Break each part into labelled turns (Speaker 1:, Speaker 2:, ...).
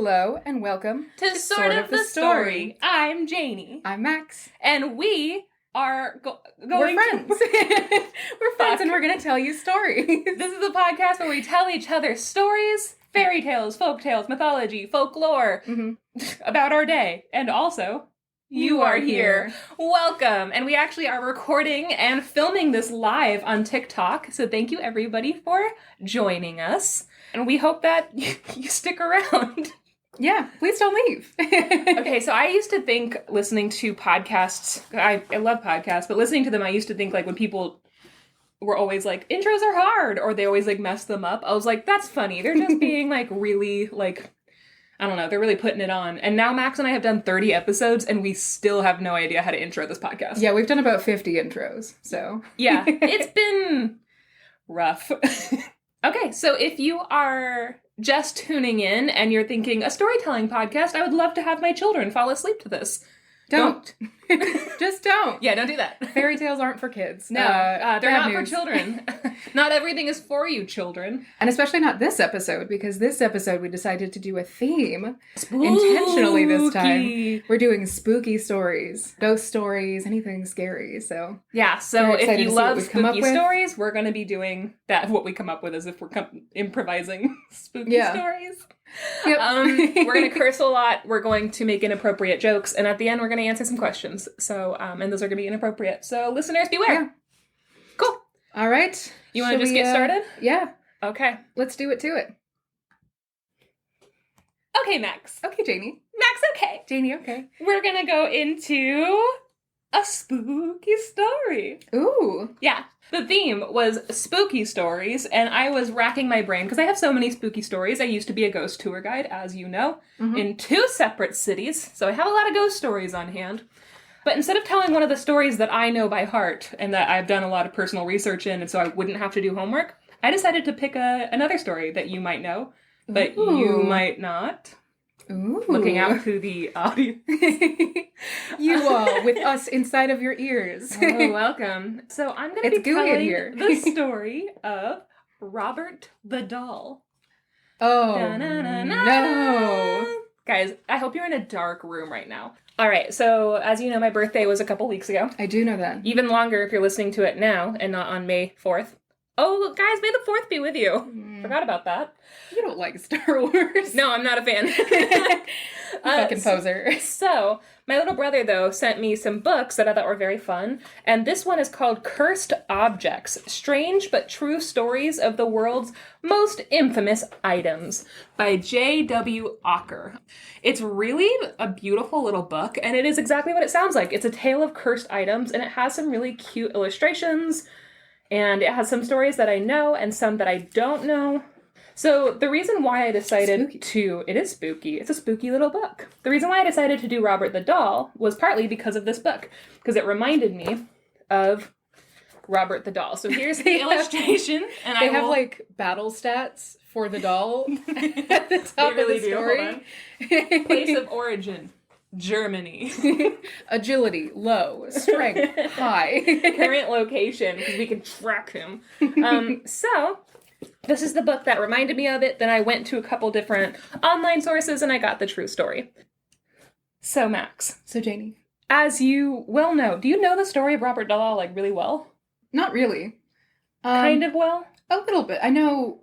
Speaker 1: Hello and welcome
Speaker 2: to Sort of the Story. I'm Janey.
Speaker 1: I'm Max.
Speaker 2: And we are going
Speaker 1: We're friends. We're friends and we're going to tell you stories.
Speaker 2: This is the podcast where we tell each other stories, fairy tales, folk tales, mythology, folklore about our day. And also, you are here. Welcome. And we actually are recording and filming this live on TikTok. So thank you everybody for joining us. And we hope that you stick around.
Speaker 1: Yeah, please don't leave.
Speaker 2: Okay, so I used to think listening to podcasts, I love podcasts, but listening to them, I used to think like when people were always like, intros are hard, or they always like mess them up, I was like, that's funny. They're just being like really like, I don't know, they're really putting it on. And now Max and I have done 30 episodes and we still have no idea how to intro this podcast.
Speaker 1: Yeah, we've done about 50 intros, so.
Speaker 2: Yeah, it's been rough. Okay, so if you are just tuning in and you're thinking, a storytelling podcast, I would love to have my children fall asleep to this.
Speaker 1: Don't. Just don't.
Speaker 2: Yeah, don't do that.
Speaker 1: Fairy tales aren't for kids.
Speaker 2: No, they're not for children. Not everything is for you, children.
Speaker 1: And especially not this episode, because this episode we decided to do a theme intentionally this time. We're doing spooky stories, ghost stories, anything scary, so.
Speaker 2: Yeah, so if you love spooky stories, we're going to be doing that. What we come up with is if we're improvising spooky stories. Yep. We're going to curse a lot. We're going to make inappropriate jokes. And at the end, we're going to answer some questions. So, and those are going to be inappropriate. So listeners, beware. Yeah. Cool.
Speaker 1: All right.
Speaker 2: You want to just get started?
Speaker 1: Yeah.
Speaker 2: Okay.
Speaker 1: Let's do it to it.
Speaker 2: Okay, Max.
Speaker 1: Okay, Janey.
Speaker 2: Max, okay.
Speaker 1: Janey, okay.
Speaker 2: We're going to go into a spooky story.
Speaker 1: Ooh.
Speaker 2: Yeah. The theme was spooky stories, and I was racking my brain, because I have so many spooky stories. I used to be a ghost tour guide, as you know, in 2 separate cities, so I have a lot of ghost stories on hand. But instead of telling one of the stories that I know by heart, and that I've done a lot of personal research in, and so I wouldn't have to do homework, I decided to pick another story that you might know, but you might not.
Speaker 1: Ooh.
Speaker 2: Looking out through the audience.
Speaker 1: You all, with us inside of your ears.
Speaker 2: Oh, welcome. So I'm going to be telling the story of Robert the Doll.
Speaker 1: Oh, no.
Speaker 2: Guys, I hope you're in a dark room right now. All right, so as you know, my birthday was a couple weeks ago.
Speaker 1: I do know that.
Speaker 2: Even longer if you're listening to it now and not on May 4th. Oh, guys, May the 4th be with you. Forgot about that.
Speaker 1: You don't like Star Wars.
Speaker 2: No, I'm not a fan.
Speaker 1: Fucking poser.
Speaker 2: So, my little brother, though, sent me some books that I thought were very fun. And this one is called Cursed Objects, Strange but True Stories of the World's Most Infamous Items by J.W. Ocker. It's really a beautiful little book, and it is exactly what it sounds like. It's a tale of cursed items, and it has some really cute illustrations. And it has some stories that I know and some that I don't know. So the reason why I decided it is spooky. It's a spooky little book. The reason why I decided to do Robert the Doll was partly because of this book. Because it reminded me of Robert the Doll. So here's the illustration. And
Speaker 1: they have like battle stats for the doll at the top of the story.
Speaker 2: Place of origin. Germany.
Speaker 1: Agility, low. Strength, high.
Speaker 2: Current location, because we can track him. So, this is the book that reminded me of it. Then I went to a couple different online sources and I got the true story. So, Max.
Speaker 1: So, Janey.
Speaker 2: As you well know, do you know the story of Robert Doll, like, really well?
Speaker 1: Not really.
Speaker 2: Kind of well?
Speaker 1: A little bit. I know...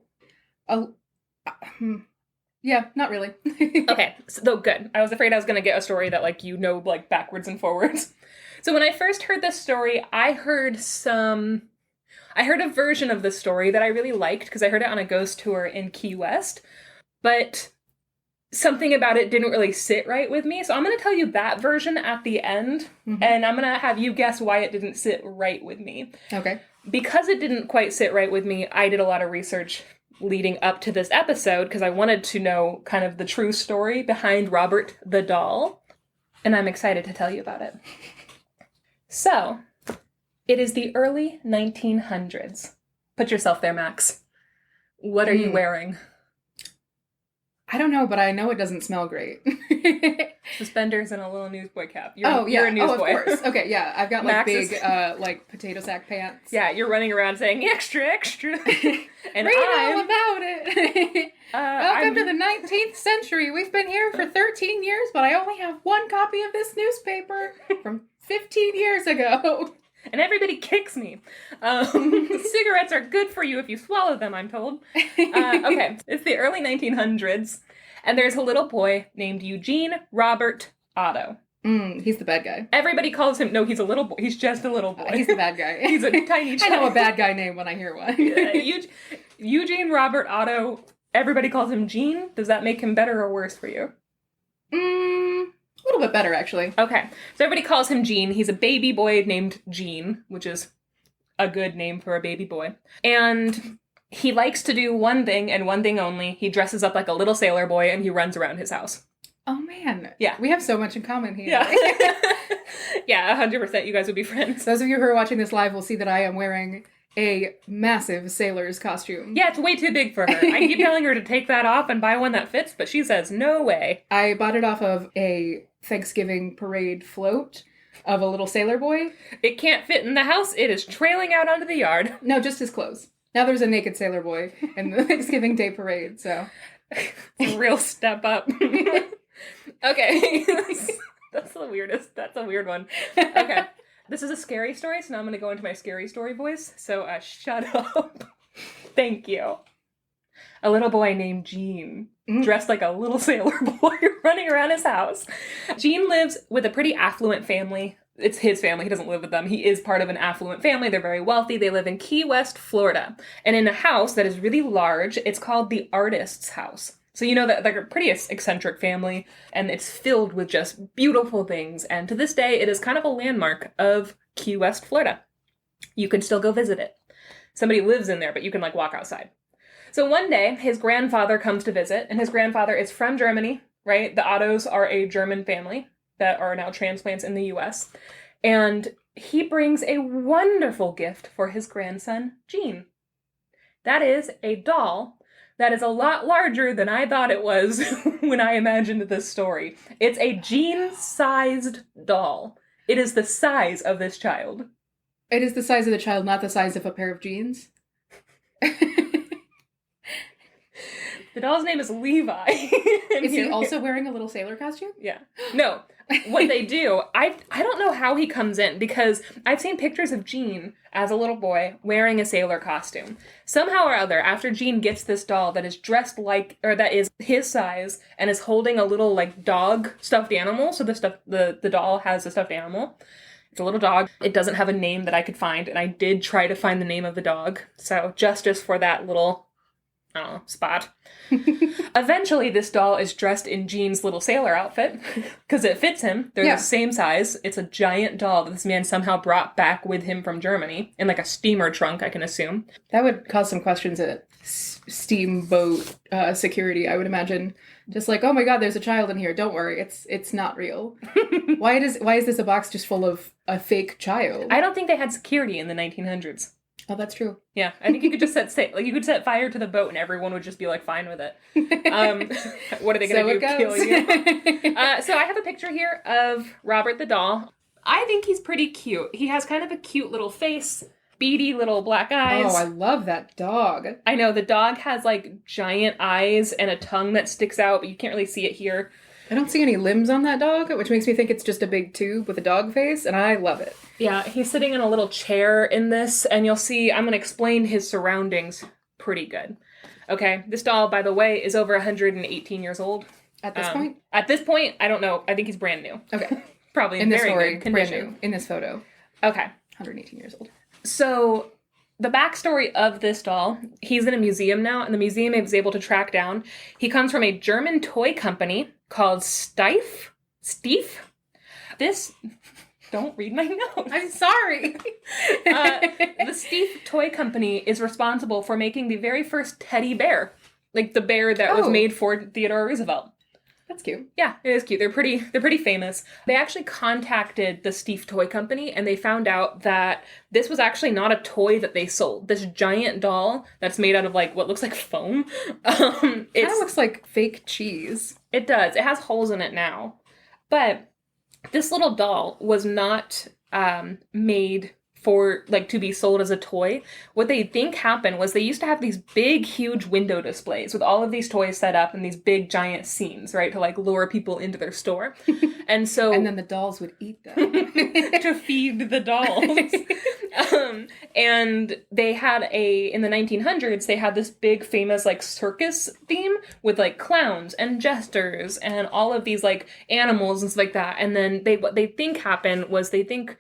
Speaker 1: Yeah, not really.
Speaker 2: Okay, so good. I was afraid I was going to get a story that, like, you know, like, backwards and forwards. So when I first heard this story, I heard a version of the story that I really liked, because I heard it on a ghost tour in Key West, but something about it didn't really sit right with me. So I'm going to tell you that version at the end, and I'm going to have you guess why it didn't sit right with me.
Speaker 1: Okay. Because
Speaker 2: it didn't quite sit right with me, I did a lot of research leading up to this episode, because I wanted to know kind of the true story behind Robert the Doll, and I'm excited to tell you about it. So, it is the early 1900s. Put yourself there, Max. What are you wearing?
Speaker 1: I don't know, but I know it doesn't smell great.
Speaker 2: Suspenders and a little newsboy cap.
Speaker 1: You're a newsboy.
Speaker 2: Of
Speaker 1: course. Okay, yeah. I've got like
Speaker 2: Max
Speaker 1: big,
Speaker 2: is...
Speaker 1: like potato sack pants.
Speaker 2: Yeah, you're running around saying, extra, extra. And
Speaker 1: Read all about it. Welcome to the 19th century. We've been here for 13 years, but I only have one copy of this newspaper from 15 years ago.
Speaker 2: And everybody kicks me. Cigarettes are good for you if you swallow them, I'm told. Okay, it's the early 1900s, and there's a little boy named Eugene Robert Otto.
Speaker 1: He's the bad guy.
Speaker 2: Everybody calls him... No, he's a little boy. He's just a little boy.
Speaker 1: He's the bad guy.
Speaker 2: He's a tiny child.
Speaker 1: I know a bad guy name when I hear one.
Speaker 2: Eugene Robert Otto. Everybody calls him Gene. Does that make him better or worse for you?
Speaker 1: A little bit better, actually.
Speaker 2: Okay. So everybody calls him Gene. He's a baby boy named Gene, which is a good name for a baby boy. And he likes to do one thing and one thing only. He dresses up like a little sailor boy and he runs around his house.
Speaker 1: Oh, man.
Speaker 2: Yeah.
Speaker 1: We have so much in common here.
Speaker 2: Yeah. Yeah, 100% you guys would be friends.
Speaker 1: Those of you who are watching this live will see that I am wearing a massive sailor's costume.
Speaker 2: Yeah, it's way too big for her. I keep telling her to take that off and buy one that fits, but she says, no way.
Speaker 1: I bought it off of a Thanksgiving parade float of a little sailor boy.
Speaker 2: It can't fit in the house. It is trailing out onto the yard.
Speaker 1: No, just his clothes. Now there's a naked sailor boy in the Thanksgiving Day parade, so.
Speaker 2: It's a real step up. Okay. That's the weirdest. That's a weird one. Okay. This is a scary story, so now I'm going to go into my scary story voice. So shut up. Thank you. A little boy named Gene, dressed like a little sailor boy, running around his house. Gene lives with a pretty affluent family. It's his family. He doesn't live with them. He is part of an affluent family. They're very wealthy. They live in Key West, Florida. And in a house that is really large, it's called the artist's house. So you know that they're a pretty eccentric family, and it's filled with just beautiful things. And to this day, it is kind of a landmark of Key West, Florida. You can still go visit it. Somebody lives in there, but you can, like, walk outside. So one day, his grandfather comes to visit, and his grandfather is from Germany, right? The Ottos are a German family that are now transplants in the U.S. And he brings a wonderful gift for his grandson, Gene. That is a doll that is a lot larger than I thought it was when I imagined this story. It's a Gene-sized doll. It is the size of this child.
Speaker 1: It is the size of the child, not the size of a pair of jeans.
Speaker 2: The doll's name is Levi.
Speaker 1: Is he also wearing a little sailor costume?
Speaker 2: Yeah. No. What they do, I don't know how he comes in, because I've seen pictures of Gene as a little boy wearing a sailor costume. Somehow or other, after Gene gets this doll that is dressed like, or that is his size, and is holding a little, like, dog stuffed animal, so the doll has a stuffed animal. It's a little dog. It doesn't have a name that I could find, and I did try to find the name of the dog, so justice for that little spot. Eventually, this doll is dressed in Gene's little sailor outfit because it fits him. They're the same size. It's a giant doll that this man somehow brought back with him from Germany in, like, a steamer trunk, I can assume.
Speaker 1: That would cause some questions at steamboat security, I would imagine. Just like, oh my god, there's a child in here. Don't worry, it's not real. Why is this a box just full of a fake child?
Speaker 2: I don't think they had security in the 1900s.
Speaker 1: Oh, that's true.
Speaker 2: Yeah, I think you could just set fire to the boat and everyone would just be, like, fine with it. What are they going to do? Kill you? So I have a picture here of Robert the doll. I think he's pretty cute. He has kind of a cute little face, beady little black eyes.
Speaker 1: Oh, I love that dog.
Speaker 2: I know, the dog has, like, giant eyes and a tongue that sticks out, but you can't really see it here.
Speaker 1: I don't see any limbs on that dog, which makes me think it's just a big tube with a dog face, and I love it.
Speaker 2: Yeah, he's sitting in a little chair in this, and you'll see I'm going to explain his surroundings pretty good. Okay, this doll, by the way, is over 118 years old.
Speaker 1: At this point?
Speaker 2: At this point, I don't know. I think he's brand new.
Speaker 1: Okay.
Speaker 2: Probably in this very
Speaker 1: story,
Speaker 2: good condition.
Speaker 1: brand new. In this photo.
Speaker 2: Okay.
Speaker 1: 118 years old.
Speaker 2: So, the backstory of this doll, he's in a museum now, and the museum is able to track down. He comes from a German toy company called Stief. This... Don't read my notes.
Speaker 1: I'm sorry.
Speaker 2: The Stief Toy Company is responsible for making the very first teddy bear. Like the bear that was made for Theodore Roosevelt.
Speaker 1: That's cute.
Speaker 2: Yeah, it is cute. They're pretty famous. They actually contacted the Steve Toy Company and they found out that this was actually not a toy that they sold. This giant doll that's made out of like what looks like foam.
Speaker 1: Kind of looks like fake cheese.
Speaker 2: It does. It has holes in it now. But this little doll was not made for like to be sold as a toy. What they think happened was they used to have these big huge window displays with all of these toys set up in these big giant scenes, right, to like lure people into their store. And so
Speaker 1: and then the dolls would eat them
Speaker 2: to feed the dolls. And they had in the 1900s they had this big famous like circus theme with like clowns and jesters and all of these like animals and stuff like that. And then what they think happened was they think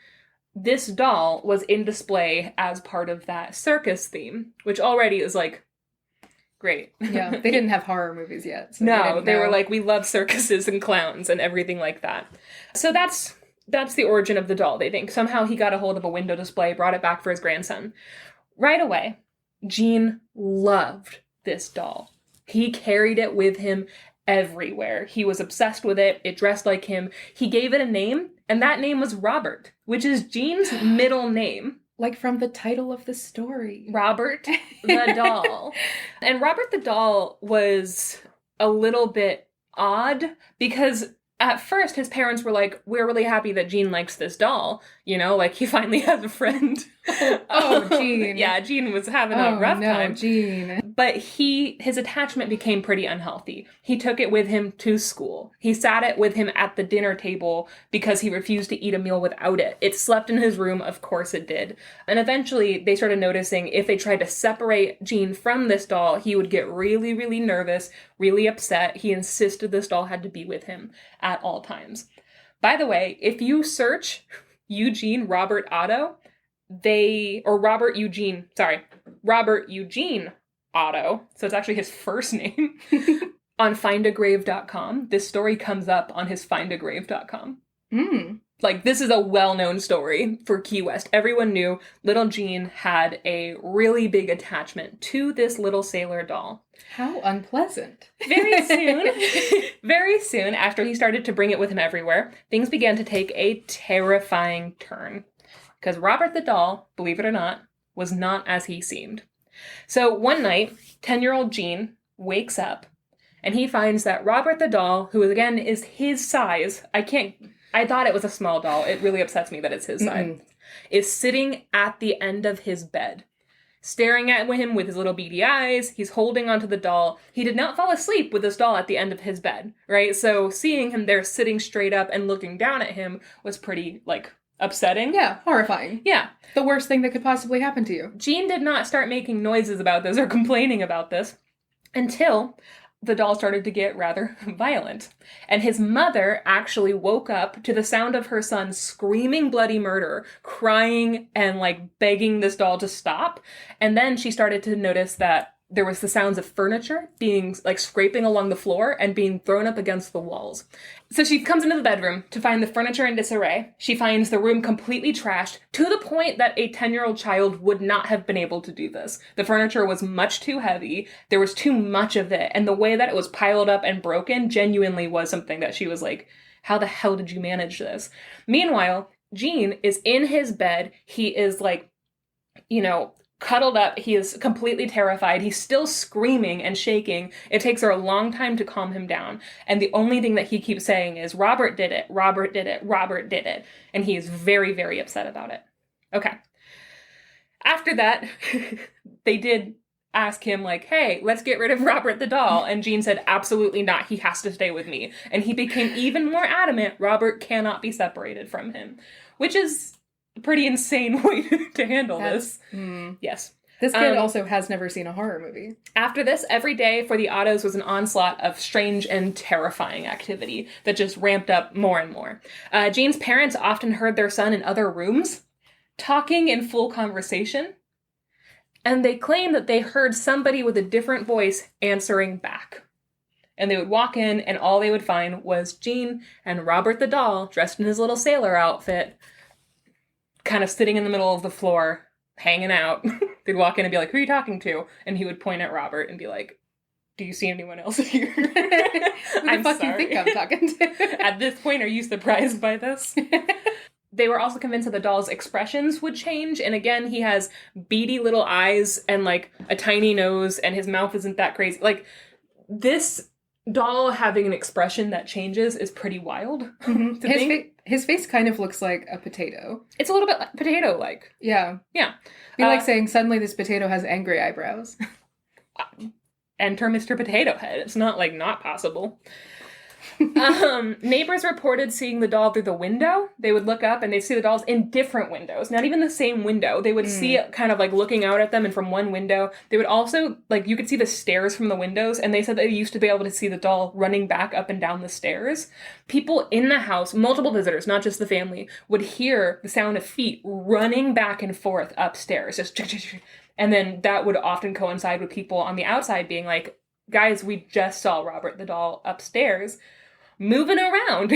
Speaker 2: this doll was in display as part of that circus theme, which already is like great.
Speaker 1: Yeah, they didn't have horror movies yet. So
Speaker 2: no, they were like, we love circuses and clowns and everything like that. So that's the origin of the doll, they think. Somehow he got a hold of a window display, brought it back for his grandson. Right away, Gene loved this doll. He carried it with him everywhere. He was obsessed with it. It dressed like him. He gave it a name, and that name was Robert, which is Gene's middle name.
Speaker 1: Like from the title of the story.
Speaker 2: Robert the doll. And Robert the doll was a little bit odd because at first his parents were like, we're really happy that Gene likes this doll. You know, like he finally has a friend.
Speaker 1: Oh, Gene.
Speaker 2: Yeah, Gene was having a rough time.
Speaker 1: Gene.
Speaker 2: But his attachment became pretty unhealthy. He took it with him to school. He sat it with him at the dinner table because he refused to eat a meal without it. It slept in his room, of course it did. And eventually they started noticing if they tried to separate Gene from this doll, he would get really, really nervous, really upset. He insisted this doll had to be with him at all times. By the way, if you search Eugene Robert Otto, Robert Eugene Otto, so it's actually his first name, on findagrave.com. This story comes up on his findagrave.com. Like, this is a well-known story for Key West. Everyone knew little Gene had a really big attachment to this little sailor doll.
Speaker 1: How unpleasant.
Speaker 2: Very soon after he started to bring it with him everywhere, things began to take a terrifying turn. Because Robert the doll, believe it or not, was not as he seemed. So one night, 10-year-old Gene wakes up and he finds that Robert the doll, who again is his size, I thought it was a small doll. It really upsets me that it's his size, is sitting at the end of his bed, staring at him with his little beady eyes. He's holding onto the doll. He did not fall asleep with this doll at the end of his bed, right? So seeing him there sitting straight up and looking down at him was pretty, like, upsetting.
Speaker 1: Yeah, horrifying.
Speaker 2: Yeah.
Speaker 1: The worst thing that could possibly happen to you.
Speaker 2: Gene did not start making noises about this or complaining about this until the doll started to get rather violent. And his mother actually woke up to the sound of her son screaming bloody murder, crying and like begging this doll to stop. And then she started to notice that there was the sounds of furniture being like scraping along the floor and being thrown up against the walls. So she comes into the bedroom to find the furniture in disarray. She finds the room completely trashed to the point that a 10-year-old child would not have been able to do this. The furniture was much too heavy. There was too much of it. And the way that it was piled up and broken genuinely was something that she was like, how the hell did you manage this? Meanwhile, Gene is in his bed. He is like, cuddled up. He is completely terrified. He's still screaming and shaking. It takes her a long time to calm him down. And the only thing that he keeps saying is, Robert did it, Robert did it, Robert did it. And he is very, very upset about it. Okay. After that, they did ask him like, hey, let's get rid of Robert the doll. And Gene said, absolutely not. He has to stay with me. And he became even more adamant. Robert cannot be separated from him, which is pretty insane way to handle this. Yes.
Speaker 1: This kid also has never seen a horror movie.
Speaker 2: After this, every day for the Ottos was an onslaught of strange and terrifying activity that just ramped up more and more. Gene's parents often heard their son in other rooms, talking in full conversation, and they claimed that they heard somebody with a different voice answering back. And they would walk in, and all they would find was Gene and Robert the doll, dressed in his little sailor outfit, kind of sitting in the middle of the floor, hanging out. They'd walk in and be like, who are you talking to? And he would point at Robert and be like, do you see anyone else here?
Speaker 1: Who the fuck you think I'm talking to?
Speaker 2: At this point, are you surprised by this? They were also convinced that the doll's expressions would change. And again, he has beady little eyes and like a tiny nose, and his mouth isn't that crazy. Like, this doll having an expression that changes is pretty wild. Mm-hmm.
Speaker 1: His face kind of looks like a potato.
Speaker 2: It's a little bit potato-like.
Speaker 1: Yeah.
Speaker 2: Yeah.
Speaker 1: Be like saying suddenly this potato has angry eyebrows.
Speaker 2: Enter Mr. Potato Head. It's not, like, not possible. Neighbors reported seeing the doll through the window. They would look up and they'd see the dolls in different windows, not even the same window. They would see it kind of like looking out at them, and from one window. They would also, like, you could see the stairs from the windows, and they said they used to be able to see the doll running back up and down the stairs. People in the house, multiple visitors, not just the family, would hear the sound of feet running back and forth upstairs, just, and then that would often coincide with people on the outside being like, guys, we just saw Robert the doll upstairs moving around.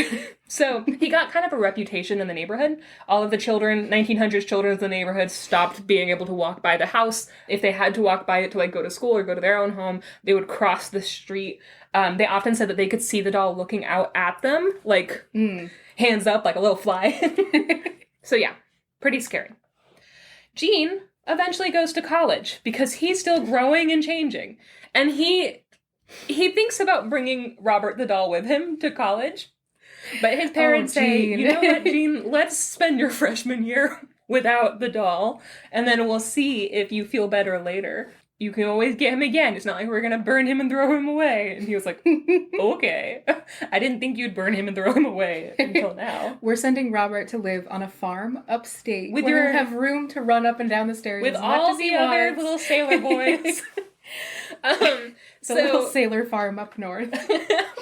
Speaker 2: So he got kind of a reputation in the neighborhood. All of the 1900s children in the neighborhood stopped being able to walk by the house. If they had to walk by it to like go to school or go to their own home, they would cross the street. They often said that they could see the doll looking out at them, like hands up, like a little fly. So yeah, pretty scary. Gene eventually goes to college because he's still growing and changing. And he thinks about bringing Robert the doll with him to college. But his parents say, you know what, Gene, let's spend your freshman year without the doll, and then we'll see if you feel better later. You can always get him again. It's not like we're going to burn him and throw him away. And he was like, okay. I didn't think you'd burn him and throw him away until now.
Speaker 1: We're sending Robert to live on a farm upstate where you have room to run up and down the stairs
Speaker 2: with
Speaker 1: as much
Speaker 2: all
Speaker 1: as he
Speaker 2: the other
Speaker 1: wants.
Speaker 2: little sailor boys.
Speaker 1: The little sailor farm up north.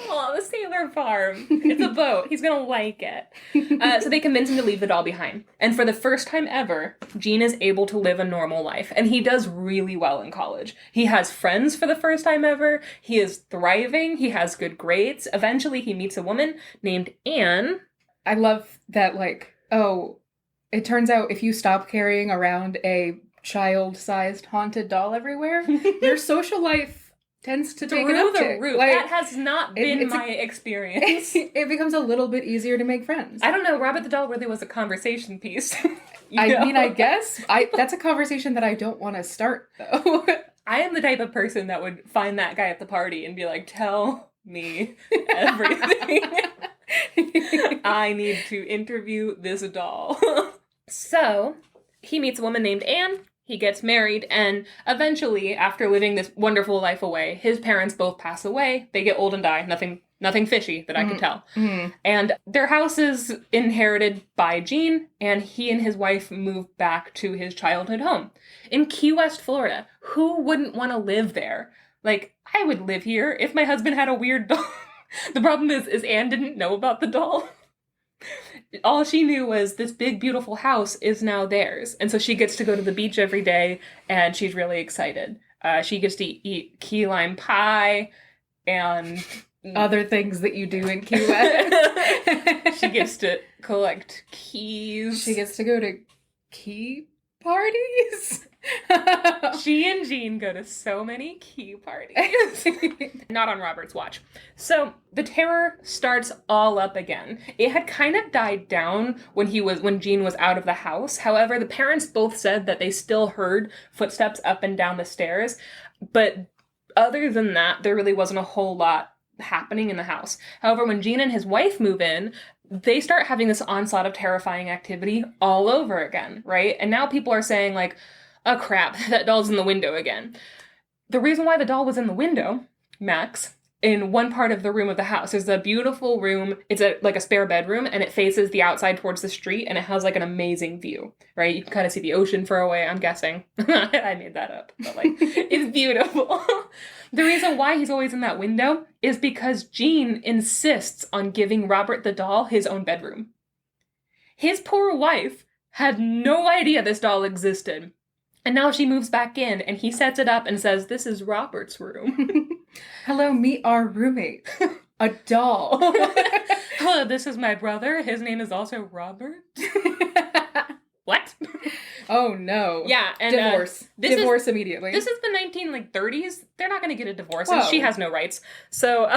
Speaker 2: Well, the sailor farm. It's a boat. He's gonna like it. So they convince him to leave the doll behind. And for the first time ever, Gene is able to live a normal life. And he does really well in college. He has friends for the first time ever. He is thriving. He has good grades. Eventually, he meets a woman named Anne.
Speaker 1: I love that, like, it turns out if you stop carrying around a child-sized haunted doll everywhere, your social life tends to take an uptick.
Speaker 2: Like, that has not been my experience.
Speaker 1: It becomes a little bit easier to make friends.
Speaker 2: I don't know. Robert the doll really was a conversation piece.
Speaker 1: I guess that's a conversation that I don't want to start, though.
Speaker 2: I am the type of person that would find that guy at the party and be like, tell me everything. I need to interview this doll. So he meets a woman named Anne. He gets married, and eventually, after living this wonderful life away, his parents both pass away. They get old and die. Nothing fishy that I could tell. And their house is inherited by Gene, and he and his wife move back to his childhood home in Key West, Florida. Who wouldn't want to live there? Like, I would live here if my husband had a weird doll. The problem is Anne didn't know about the doll. All she knew was this big, beautiful house is now theirs. And so she gets to go to the beach every day, and she's really excited. She gets to eat key lime pie and
Speaker 1: other things that you do in Key West.
Speaker 2: She gets to collect keys.
Speaker 1: She gets to go to key parties.
Speaker 2: She and Gene go to so many key parties. Not on Robert's watch. So the terror starts all up again. It had kind of died down when Gene was out of the house. However, the parents both said that they still heard footsteps up and down the stairs. But other than that, there really wasn't a whole lot happening in the house. However, when Gene and his wife move in, they start having this onslaught of terrifying activity all over again, right? And now people are saying, like, oh crap, that doll's in the window again. The reason why the doll was in the window, Max, in one part of the room of the house, there's a beautiful room. It's like a spare bedroom, and it faces the outside towards the street, and it has like an amazing view, right? You can kind of see the ocean far away, I'm guessing. I made that up, but like, it's beautiful. The reason why he's always in that window is because Gene insists on giving Robert the doll his own bedroom. His poor wife had no idea this doll existed. And now she moves back in, and he sets it up and says, this is Robert's room.
Speaker 1: Hello, meet our roommate. A doll.
Speaker 2: Hello, this is my brother. His name is also Robert. What?
Speaker 1: Oh no.
Speaker 2: Yeah, and
Speaker 1: divorce. Divorce immediately.
Speaker 2: This is the 30s. They're not going to get a divorce, and
Speaker 1: Whoa.
Speaker 2: she has no rights. So,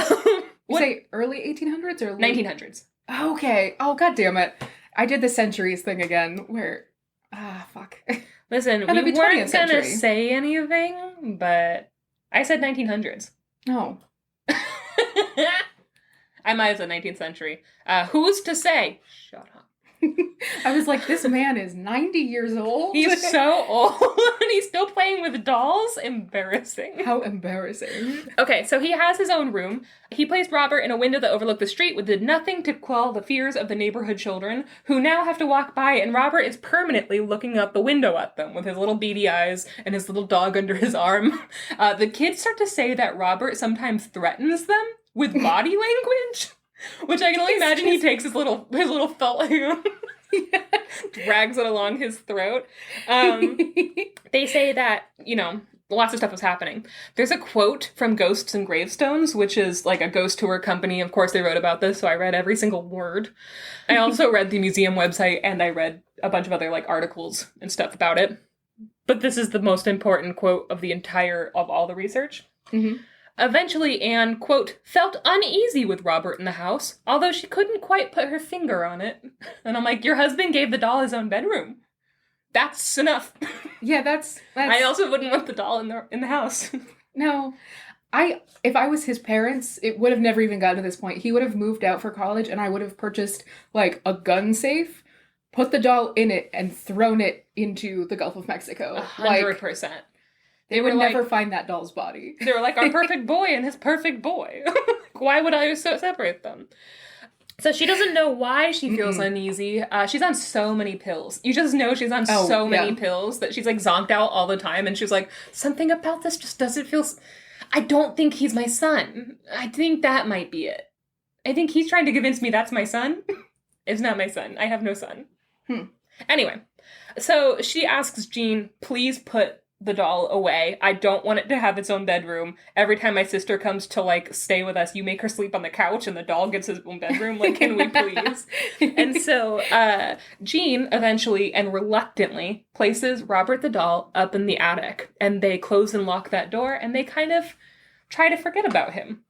Speaker 1: you say early 1800s or late?
Speaker 2: 1900s.
Speaker 1: Okay. Oh, god damn it. I did the centuries thing again, where... fuck.
Speaker 2: Listen, we weren't going to say anything, but I said 1900s.
Speaker 1: No.
Speaker 2: I might have said 19th century. Who's to say? Shut up.
Speaker 1: I was like, this man is 90 years old.
Speaker 2: He's so old, and he's still playing with dolls? Embarrassing.
Speaker 1: How embarrassing.
Speaker 2: Okay, so he has his own room. He placed Robert in a window that overlooked the street, which did nothing to quell the fears of the neighborhood children, who now have to walk by, and Robert is permanently looking out the window at them with his little beady eyes and his little dog under his arm. The kids start to say that Robert sometimes threatens them with body language. Which I can only imagine he takes his little felt hand, drags it along his throat. They say that, lots of stuff was happening. There's a quote from Ghosts and Gravestones, which is like a ghost tour company. Of course, they wrote about this, so I read every single word. I also read the museum website, and I read a bunch of other articles and stuff about it. But this is the most important quote of all the research. Mm-hmm. Eventually, Anne, quote, felt uneasy with Robert in the house, although she couldn't quite put her finger on it. And I'm like, your husband gave the doll his own bedroom. That's enough.
Speaker 1: Yeah, that's...
Speaker 2: I also wouldn't want the doll in the house.
Speaker 1: No. If I was his parents, it would have never even gotten to this point. He would have moved out for college, and I would have purchased, a gun safe, put the doll in it, and thrown it into the Gulf of Mexico.
Speaker 2: 100%.
Speaker 1: They would never find that doll's body.
Speaker 2: They were like, our perfect boy and his perfect boy. Why would I separate them? So she doesn't know why she feels uneasy. She's on so many pills. You just know she's on so many pills that she's zonked out all the time. And she's like, something about this just doesn't feel... I don't think he's my son. I think that might be it. I think he's trying to convince me that's my son. It's not my son. I have no son. Anyway, so she asks Jean, please put the doll away. I don't want it to have its own bedroom. Every time my sister comes to stay with us, you make her sleep on the couch and the doll gets his own bedroom. Can we please? And so Jean eventually and reluctantly places Robert the doll up in the attic, and they close and lock that door, and they kind of try to forget about him.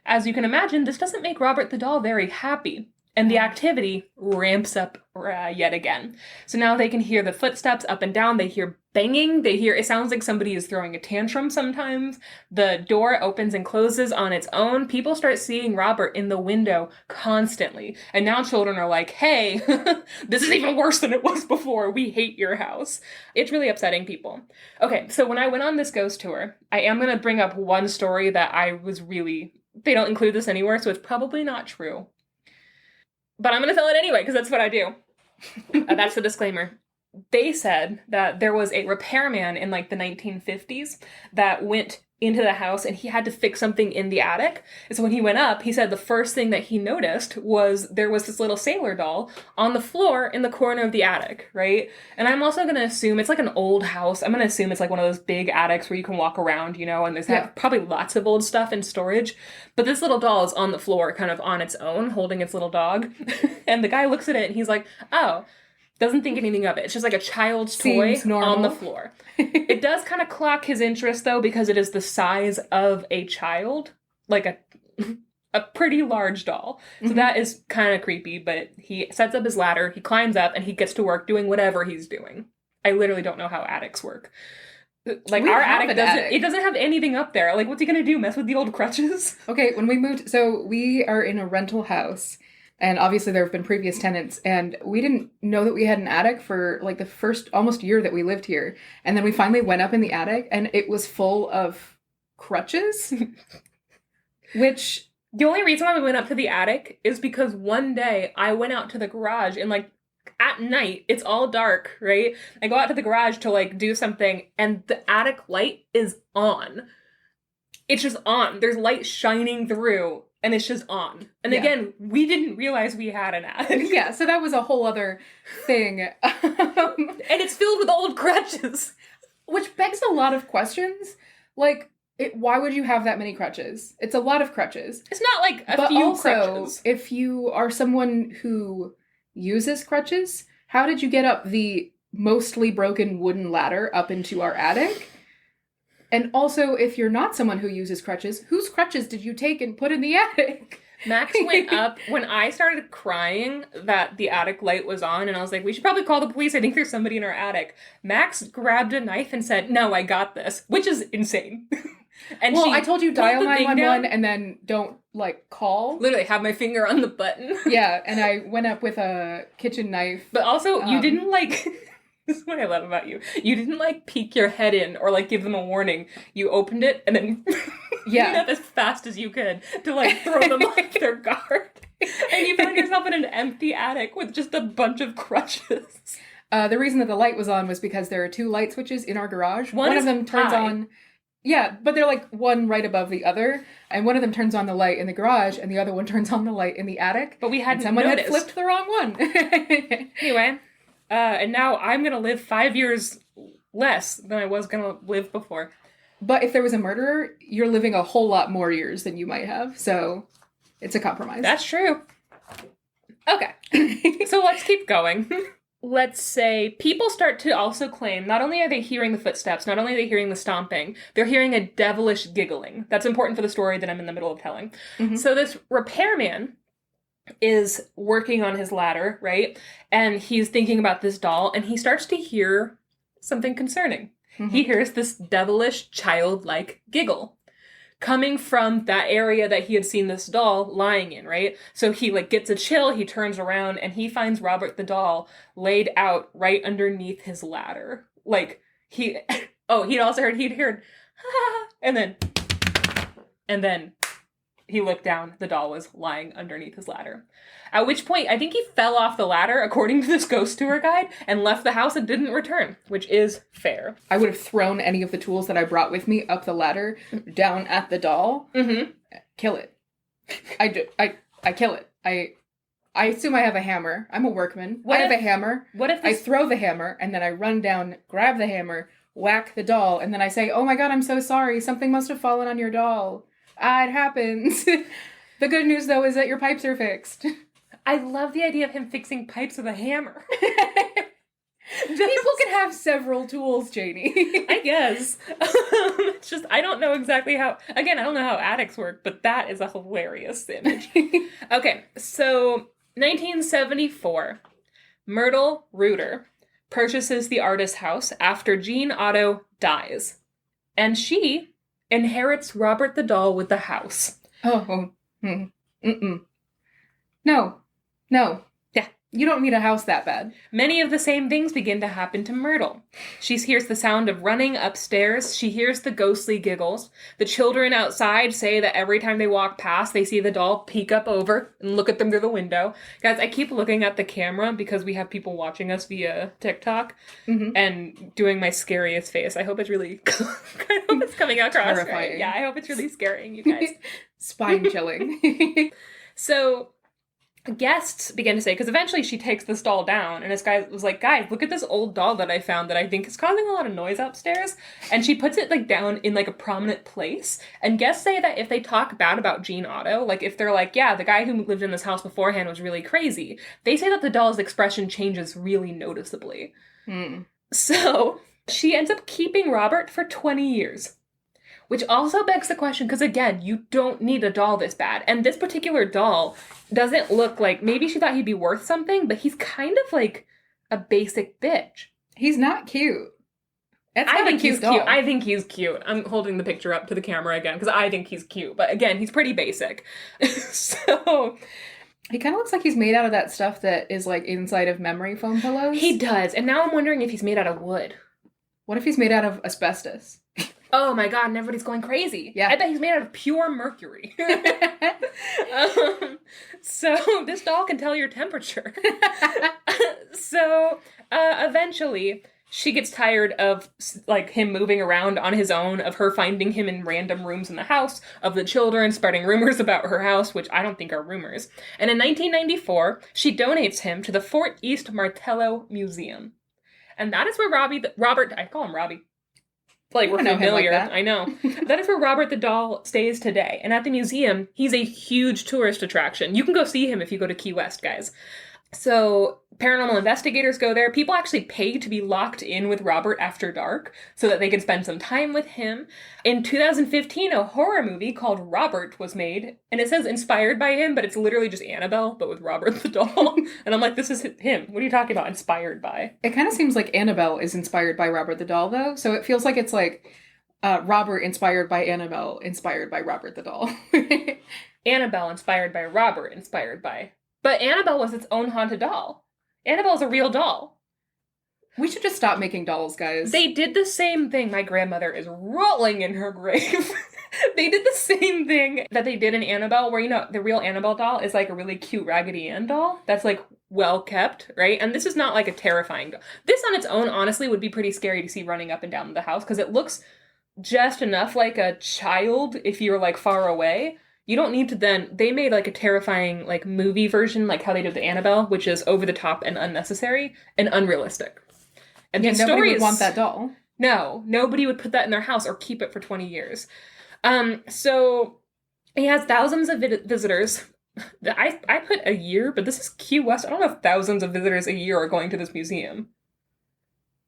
Speaker 2: As you can imagine, this doesn't make Robert the doll very happy. And the activity ramps up yet again. So now they can hear the footsteps up and down. They hear banging. It sounds like somebody is throwing a tantrum sometimes. The door opens and closes on its own. People start seeing Robert in the window constantly. And now children are like, hey, this is even worse than it was before. We hate your house. It's really upsetting people. Okay, so when I went on this ghost tour, I am going to bring up one story that they don't include this anywhere, so it's probably not true. But I'm going to tell it anyway, because that's what I do. That's the disclaimer. They said that there was a repairman in the 1950s that went into the house and he had to fix something in the attic. And so when he went up, he said the first thing that he noticed was there was this little sailor doll on the floor in the corner of the attic, right? And I'm also going to assume it's an old house. I'm going to assume it's one of those big attics where you can walk around, and there's probably lots of old stuff in storage. But this little doll is on the floor kind of on its own, holding its little dog. And the guy looks at it and he's like, oh, doesn't think anything of it. It's just a child's toy on the floor. It does kind of clock his interest, though, because it is the size of a child. A pretty large doll. So that is kind of creepy, but he sets up his ladder, he climbs up, and he gets to work doing whatever he's doing. I literally don't know how attics work. Our attic doesn't have anything up there. What's he gonna do? Mess with the old crutches?
Speaker 1: Okay, when we moved, so we are in a rental house. And obviously there have been previous tenants, and we didn't know that we had an attic for the first almost year that we lived here. And then we finally went up in the attic, and it was full of crutches, which...
Speaker 2: The only reason why we went up to the attic is because one day I went out to the garage and at night, it's all dark, right? I go out to the garage to do something, and the attic light is on. It's just on. There's light shining through. And it's just on. And again, we didn't realize we had an attic.
Speaker 1: Yeah, so that was a whole other thing.
Speaker 2: And it's filled with old crutches.
Speaker 1: Which begs a lot of questions. Why would you have that many crutches? It's a lot of crutches.
Speaker 2: It's not a few crutches.
Speaker 1: If you are someone who uses crutches, How did you get up the mostly broken wooden ladder up into our attic? And also, if you're not someone who uses crutches, whose crutches did you take and put in the attic?
Speaker 2: Max went up when I started crying that the attic light was on, and I was like, we should probably call the police. I think there's somebody in our attic. Max grabbed a knife and said, no, I got this, which is insane. And
Speaker 1: well, I told you dial 911
Speaker 2: down,
Speaker 1: and then don't, like, call.
Speaker 2: Literally have my finger on the button.
Speaker 1: Yeah, and I went up with a kitchen knife.
Speaker 2: But also, you didn't, like... This is what I love about you. You didn't, like, peek your head in or, like, give them a warning. You opened it and then ran up as fast as you could to, like, throw them off their guard. And you found yourself in an empty attic with just a bunch of crutches.
Speaker 1: The reason that the light was on was because there are 2 light switches in our garage. One of them turns on... Yeah, but they're, like, one right above the other. And one of them turns on the light in the garage, and the other one turns on the light in the attic.
Speaker 2: But we hadn't
Speaker 1: someone
Speaker 2: noticed.
Speaker 1: Had flipped the wrong one.
Speaker 2: Anyway... and now I'm gonna live 5 years less than I was gonna live before.
Speaker 1: But if there was a murderer, you're living a whole lot more years than you might have. So it's a compromise.
Speaker 2: That's true. Okay. So let's keep going. Let's say people start to also claim not only are they hearing the footsteps, not only are they hearing the stomping, they're hearing a devilish giggling. That's important for the story that I'm in the middle of telling. Mm-hmm. So this repairman is working on his ladder, right? And he's thinking about this doll, and he starts to hear something concerning. Mm-hmm. He hears this devilish, childlike giggle coming from that area that he had seen this doll lying in, right? So he, like, gets a chill, he turns around, and he finds Robert the doll laid out right underneath his ladder. Like, he'd also heard, ah, and then he looked down, the doll was lying underneath his ladder. At which point, I think he fell off the ladder, according to this ghost tour guide, and left the house and didn't return, which is fair.
Speaker 1: I would have thrown any of the tools that I brought with me up the ladder, down at the doll.
Speaker 2: Mm-hmm.
Speaker 1: Kill it. I kill it. I assume I have a hammer. I'm a workman. I have a hammer.
Speaker 2: What if
Speaker 1: I throw the hammer, and then I run down, grab the hammer, whack the doll, and then I say, oh my god, I'm so sorry. Something must have fallen on your doll. It happens. The good news, though, is that your pipes are fixed.
Speaker 2: I love the idea of him fixing pipes with a hammer.
Speaker 1: People can have several tools, Janey.
Speaker 2: I guess. It's just, I don't know exactly how... Again, I don't know how attics work, but that is a hilarious image. Okay, so 1974, Myrtle Reuter purchases the artist's house after Jean Otto dies. And she inherits Robert the doll with the house.
Speaker 1: No. Yeah. You don't need a house that bad.
Speaker 2: Many of the same things begin to happen to Myrtle. She hears the sound of running upstairs. She hears the ghostly giggles. The children outside say that every time they walk past, they see the doll peek up over and look at them through the window. Guys, I keep looking at the camera because we have people watching us via TikTok and doing my scariest face. I hope it's really... I hope it's coming across
Speaker 1: terrifying.
Speaker 2: Right. Yeah, I hope it's really scaring you guys.
Speaker 1: Spine chilling.
Speaker 2: So... guests begin to say, because eventually she takes this doll down, and this guy was like, guys, look at this old doll that I found that I think is causing a lot of noise upstairs, and she puts it, like, down in, like, a prominent place, and guests say that if they talk bad about Jean Otto, like, if they're like, yeah, the guy who lived in this house beforehand was really crazy, they say that the doll's expression changes really noticeably. So, she ends up keeping Robert for 20 years. Which also begs the question, because again, you don't need a doll this bad. And this particular doll doesn't look like, maybe she thought he'd be worth something, but he's kind of like a basic bitch.
Speaker 1: He's not cute.
Speaker 2: I think he's cute. I think he's cute. I'm holding the picture up to the camera again, because I think he's cute. But again, he's pretty basic. So...
Speaker 1: he kind of looks like he's made out of that stuff that is like inside of memory foam pillows.
Speaker 2: He does. And now I'm wondering if he's made out of wood.
Speaker 1: What if he's made out of asbestos?
Speaker 2: Oh my god, and everybody's going crazy.
Speaker 1: Yeah.
Speaker 2: I bet he's made out of pure mercury. So this doll can tell your temperature. So eventually she gets tired of like him moving around on his own, of her finding him in random rooms in the house, of the children spreading rumors about her house, which I don't think are rumors. And in 1994, she donates him to the Fort East Martello Museum. And that is where Robert, I call him Robbie. Like, we're familiar. Like I know. That is where Robert the doll stays today. And at the museum, he's a huge tourist attraction. You can go see him if you go to Key West, guys. So paranormal investigators go there. People actually pay to be locked in with Robert after dark so that they can spend some time with him. In 2015, a horror movie called Robert was made, and it says inspired by him, but it's literally just Annabelle, but with Robert the doll. And I'm like, this is him. What are you talking about? Inspired by?
Speaker 1: It kind of seems like Annabelle is inspired by Robert the doll, though. So it feels like it's like Robert inspired by Annabelle, inspired by Robert the doll.
Speaker 2: Annabelle inspired by Robert, inspired by. But Annabelle was its own haunted doll. Annabelle's a real doll.
Speaker 1: We should just stop making dolls, guys.
Speaker 2: They did the same thing. My grandmother is rolling in her grave. They did the same thing that they did in Annabelle, where, you know, the real Annabelle doll is like a really cute Raggedy Ann doll that's like well kept, right? And this is not like a terrifying doll. This on its own, honestly, would be pretty scary to see running up and down the house because it looks just enough like a child if you're like far away. You don't need to then, they made like a terrifying like movie version, like how they did the Annabelle, which is over the top and unnecessary and unrealistic. And
Speaker 1: yeah,
Speaker 2: the
Speaker 1: nobody
Speaker 2: story
Speaker 1: would want that doll.
Speaker 2: No, nobody would put that in their house or keep it for 20 years. So he has thousands of visitors. I put a year, but this is Key West. I don't know if thousands of visitors a year are going to this museum.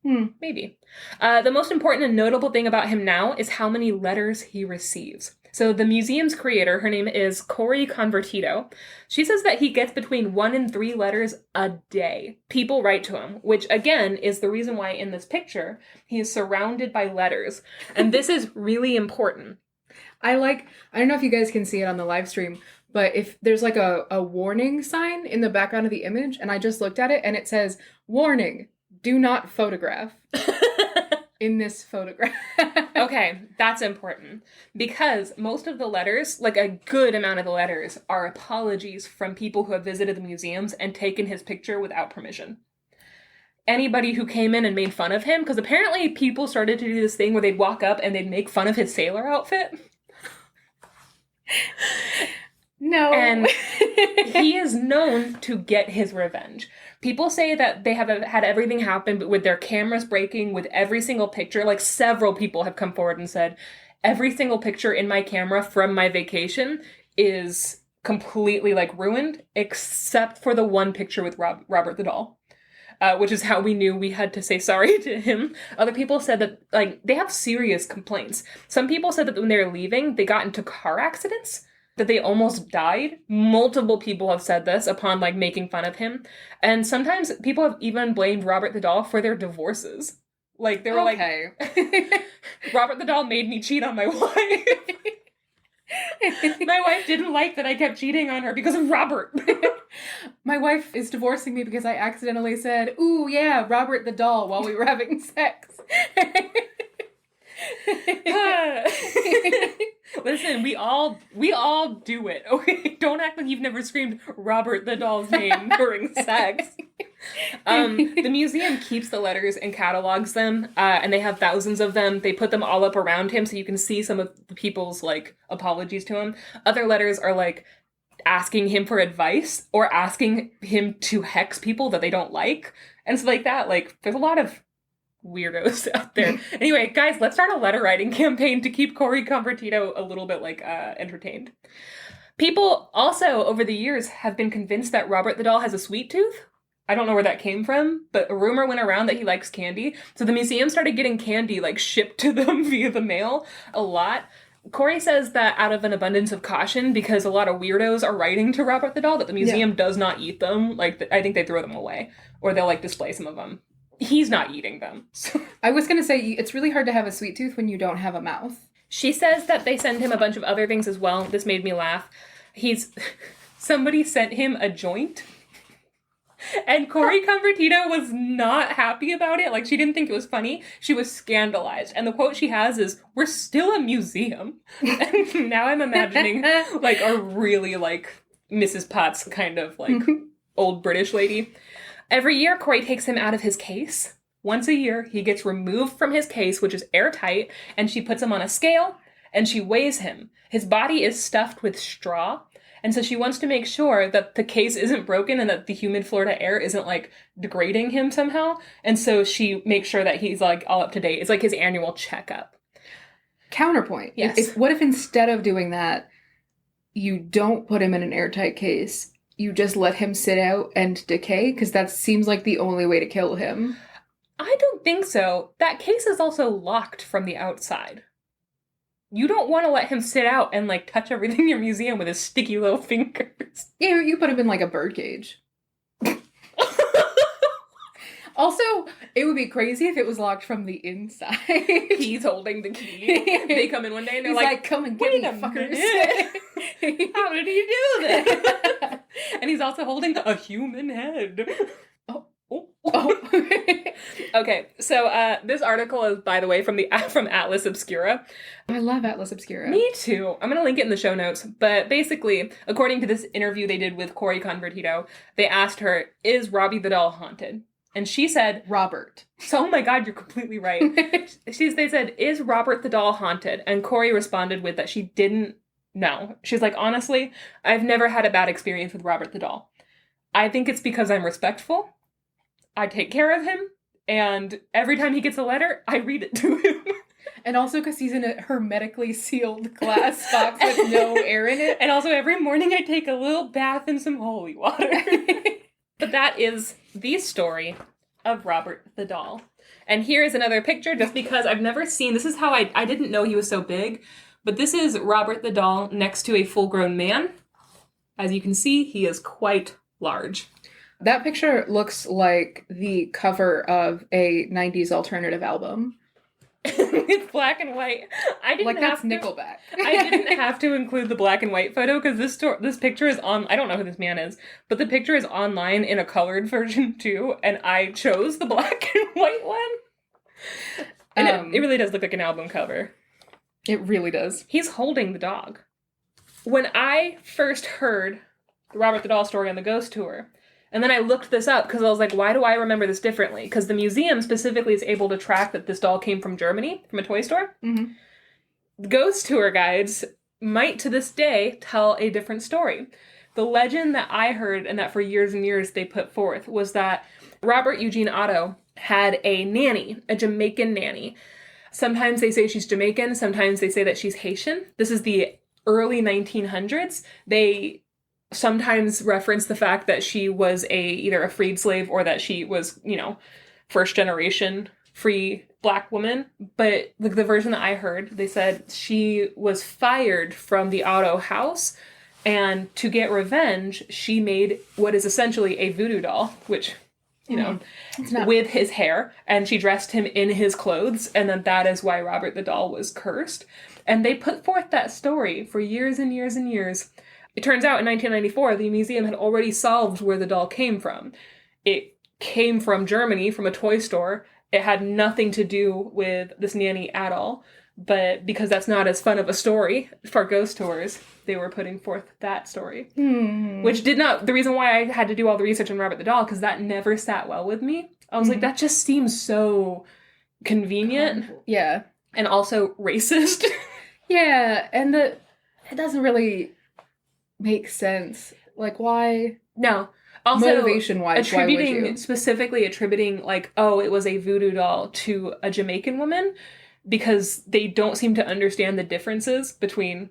Speaker 2: Maybe. The most important and notable thing about him now is how many letters he receives. So the museum's creator, her name is Corey Convertito. She says that he gets between 1 and 3 letters a day. People write to him, which again is the reason why in this picture he is surrounded by letters. And this is really important.
Speaker 1: I don't know if you guys can see it on the live stream, but if there's like a warning sign in the background of the image, and I just looked at it and it says, "Warning, do not photograph." In this photograph.
Speaker 2: Okay, that's important. Because most of the letters, like a good amount of the letters, are apologies from people who have visited the museums and taken his picture without permission. Anybody who came in and made fun of him, because apparently people started to do this thing where they'd walk up and they'd make fun of his sailor outfit.
Speaker 1: No.
Speaker 2: And he is known to get his revenge. People say that they have had everything happen with their cameras breaking, with every single picture. Like, several people have come forward and said, every single picture in my camera from my vacation is completely, like, ruined, except for the one picture with Robert the doll. Which is how we knew we had to say sorry to him. Other people said that, like, they have serious complaints. Some people said that when they were leaving, they got into car accidents, that they almost died. Multiple people have said this upon, like, making fun of him. And sometimes people have even blamed Robert the doll for their divorces. Like, they were like, Robert the doll made me cheat on my wife. My wife didn't like that I kept cheating on her because of Robert.
Speaker 1: My wife is divorcing me because I accidentally said, "Ooh, yeah, Robert the doll," while we were having sex.
Speaker 2: Listen, we all do it, okay? Don't act like you've never screamed Robert the doll's name during sex. The museum keeps the letters and catalogs them, and they have thousands of them. They put them all up around him so you can see some of the people's, like, apologies to him. Other letters are, like, asking him for advice or asking him to hex people that they don't like, and stuff like that. Like, there's a lot of weirdos out there. Anyway, guys, let's start a letter writing campaign to keep Corey Convertito a little bit, like, entertained. People also, over the years, have been convinced that Robert the doll has a sweet tooth. I don't know where that came from, but a rumor went around that he likes candy. So the museum started getting candy, like, shipped to them via the mail a lot. Corey says that out of an abundance of caution, because a lot of weirdos are writing to Robert the doll, that the museum does not eat them. Like, I think they throw them away, or they'll, like, display some of them. He's not eating them. So.
Speaker 1: I was going to say, it's really hard to have a sweet tooth when you don't have a mouth.
Speaker 2: She says that they send him a bunch of other things as well. This made me laugh. Somebody sent him a joint. And Corey Convertito was not happy about it. Like, she didn't think it was funny. She was scandalized. And the quote she has is, "We're still a museum." And now I'm imagining, like, a really, like, Mrs. Potts kind of, like, old British lady. Every year, Corey takes him out of his case. Once a year, he gets removed from his case, which is airtight, and she puts him on a scale, and she weighs him. His body is stuffed with straw, and so she wants to make sure that the case isn't broken and that the humid Florida air isn't, like, degrading him somehow. And so she makes sure that he's, like, all up to date. It's like his annual checkup.
Speaker 1: Counterpoint.
Speaker 2: Yes.
Speaker 1: What if instead of doing that, you don't put him in an airtight case you just let him sit out and decay? Because that seems like the only way to kill him.
Speaker 2: I don't think so. That case is also locked from the outside. You don't want to let him sit out and, like, touch everything in your museum with his sticky little fingers.
Speaker 1: Yeah, you put him in, like, a birdcage. Also, it would be crazy if it was locked from the inside.
Speaker 2: He's holding the key. They come in one day and they're like,
Speaker 1: come and get me, fuckers.
Speaker 2: How did he do this? And he's also holding a human head. Okay, so this article is, by the way, from Atlas Obscura.
Speaker 1: I love Atlas Obscura.
Speaker 2: Me too. I'm going to link it in the show notes. But basically, according to this interview they did with Corey Convertito, they asked her, is Robbie the doll haunted? And she said...
Speaker 1: Robert.
Speaker 2: So, oh my god, you're completely right. They said, is Robert the doll haunted? And Corey responded with that she didn't know. She's like, honestly, I've never had a bad experience with Robert the doll. I think it's because I'm respectful. I take care of him. And every time he gets a letter, I read it to him.
Speaker 1: And also because he's in a hermetically sealed glass box with no air in it.
Speaker 2: And also every morning I take a little bath in some holy water. But that is the story of Robert the doll. And here is another picture, just because I've never seen... This is how I didn't know he was so big. But this is Robert the doll next to a full-grown man. As you can see, he is quite large.
Speaker 1: That picture looks like the cover of a 90s alternative album.
Speaker 2: It's black and white.
Speaker 1: That's Nickelback.
Speaker 2: I didn't have to include the black and white photo because this picture is on... I don't know who this man is, but the picture is online in a colored version too, and I chose the black and white one. And it really does look like an album cover.
Speaker 1: It really does.
Speaker 2: He's holding the dog. When I first heard the Robert the Doll story on the ghost tour, and then I looked this up because I was like, why do I remember this differently? Because the museum specifically is able to track that this doll came from Germany, from a toy store.
Speaker 1: Mm-hmm.
Speaker 2: Ghost tour guides might, to this day, tell a different story. The legend that I heard, and that for years and years they put forth, was that Robert Eugene Otto had a nanny, a Jamaican nanny. Sometimes they say she's Jamaican, sometimes they say that she's Haitian. This is the early 1900s. They sometimes reference the fact that she was either a freed slave or that she was, first generation free black woman. But the version that I heard, they said she was fired from the Otto house, and to get revenge, she made what is essentially a voodoo doll, which, with his hair, and she dressed him in his clothes, and then that is why Robert the doll was cursed. And they put forth that story for years and years and years. It turns out in 1994, the museum had already solved where the doll came from. It came from Germany, from a toy store. It had nothing to do with this nanny at all. But because that's not as fun of a story for ghost tours, they were putting forth that story. Which the reason why I had to do all the research on Robert the doll, because that never sat well with me. I was like, that just seems so convenient.
Speaker 1: Yeah.
Speaker 2: And also racist.
Speaker 1: Yeah, and it doesn't really make sense. Like, why?
Speaker 2: No. Also,
Speaker 1: motivation-wise, why would you?
Speaker 2: Specifically attributing, like, oh, it was a voodoo doll to a Jamaican woman, because they don't seem to understand the differences between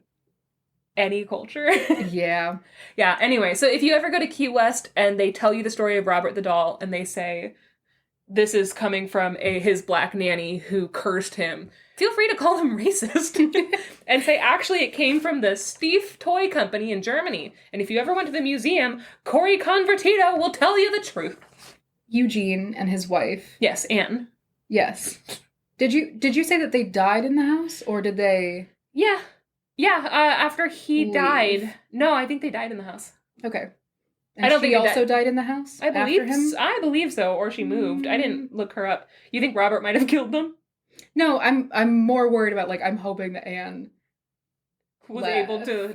Speaker 2: any culture.
Speaker 1: Yeah.
Speaker 2: Yeah, anyway, so if you ever go to Key West and they tell you the story of Robert the doll and they say, this is coming from his black nanny who cursed him, feel free to call them racist and say, actually, it came from the Stief toy company in Germany. And if you ever went to the museum, Corey Convertito will tell you the truth.
Speaker 1: Eugene and his wife.
Speaker 2: Yes, Anne.
Speaker 1: Yes. Did you say that they died in the house, or did they?
Speaker 2: Yeah. After he died. No, I think they died in the house.
Speaker 1: Okay. And
Speaker 2: I don't
Speaker 1: think
Speaker 2: think
Speaker 1: he also died in the house.
Speaker 2: I believe
Speaker 1: after him.
Speaker 2: I believe so, or she moved. I didn't look her up. You think Robert might have killed them?
Speaker 1: No, I'm more worried about, like, I'm hoping that Anne
Speaker 2: was able to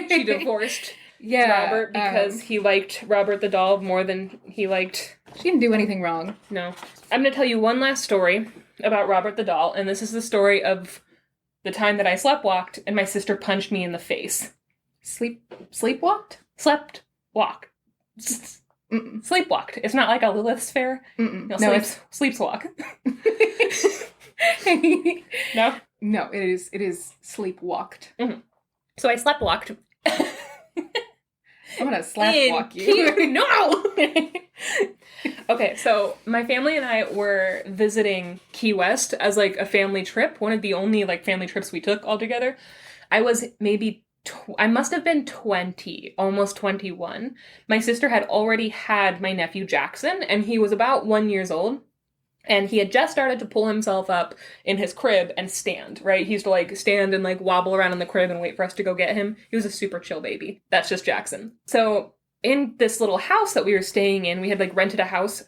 Speaker 2: she divorced Robert because he liked Robert the doll more than he liked...
Speaker 1: She didn't do anything wrong.
Speaker 2: No. I'm going to tell you one last story about Robert the doll, and this is the story of the time that I sleptwalked and my sister punched me in the face.
Speaker 1: Sleepwalked?
Speaker 2: Slept, walk. Sleepwalked. It's not like a Lilith's fair. No, it's sleepswalk. No?
Speaker 1: No, it is sleepwalked.
Speaker 2: Mm-hmm. So I sleptwalked.
Speaker 1: I'm gonna slap walk you.
Speaker 2: No! Okay, so my family and I were visiting Key West as like a family trip, one of the only like family trips we took all together. I was maybe I must have been 20, almost 21. My sister had already had my nephew Jackson, and he was about 1 year old. And he had just started to pull himself up in his crib and stand, right? He used to like stand and like wobble around in the crib and wait for us to go get him. He was a super chill baby. That's just Jackson. So in this little house that we were staying in, we had like rented a house.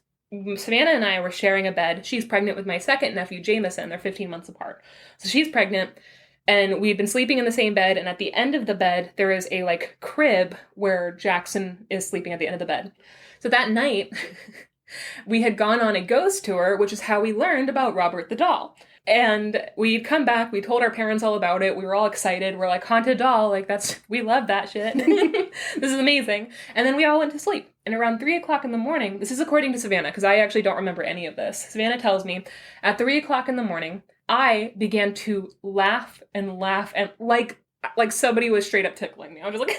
Speaker 2: Savannah and I were sharing a bed. She's pregnant with my second nephew, Jameson. They're 15 months apart. So she's pregnant. And we'd been sleeping in the same bed, and at the end of the bed, there is a, like, crib where Jackson is sleeping at the end of the bed. So that night, we had gone on a ghost tour, which is how we learned about Robert the doll. And we'd come back, we told our parents all about it, we were all excited, we're like, haunted doll, like, we love that shit. This is amazing. And then we all went to sleep. And around 3 o'clock in the morning, this is according to Savannah, because I actually don't remember any of this. Savannah tells me, at 3 o'clock in the morning, I began to laugh and like somebody was straight up tickling me. I was just like,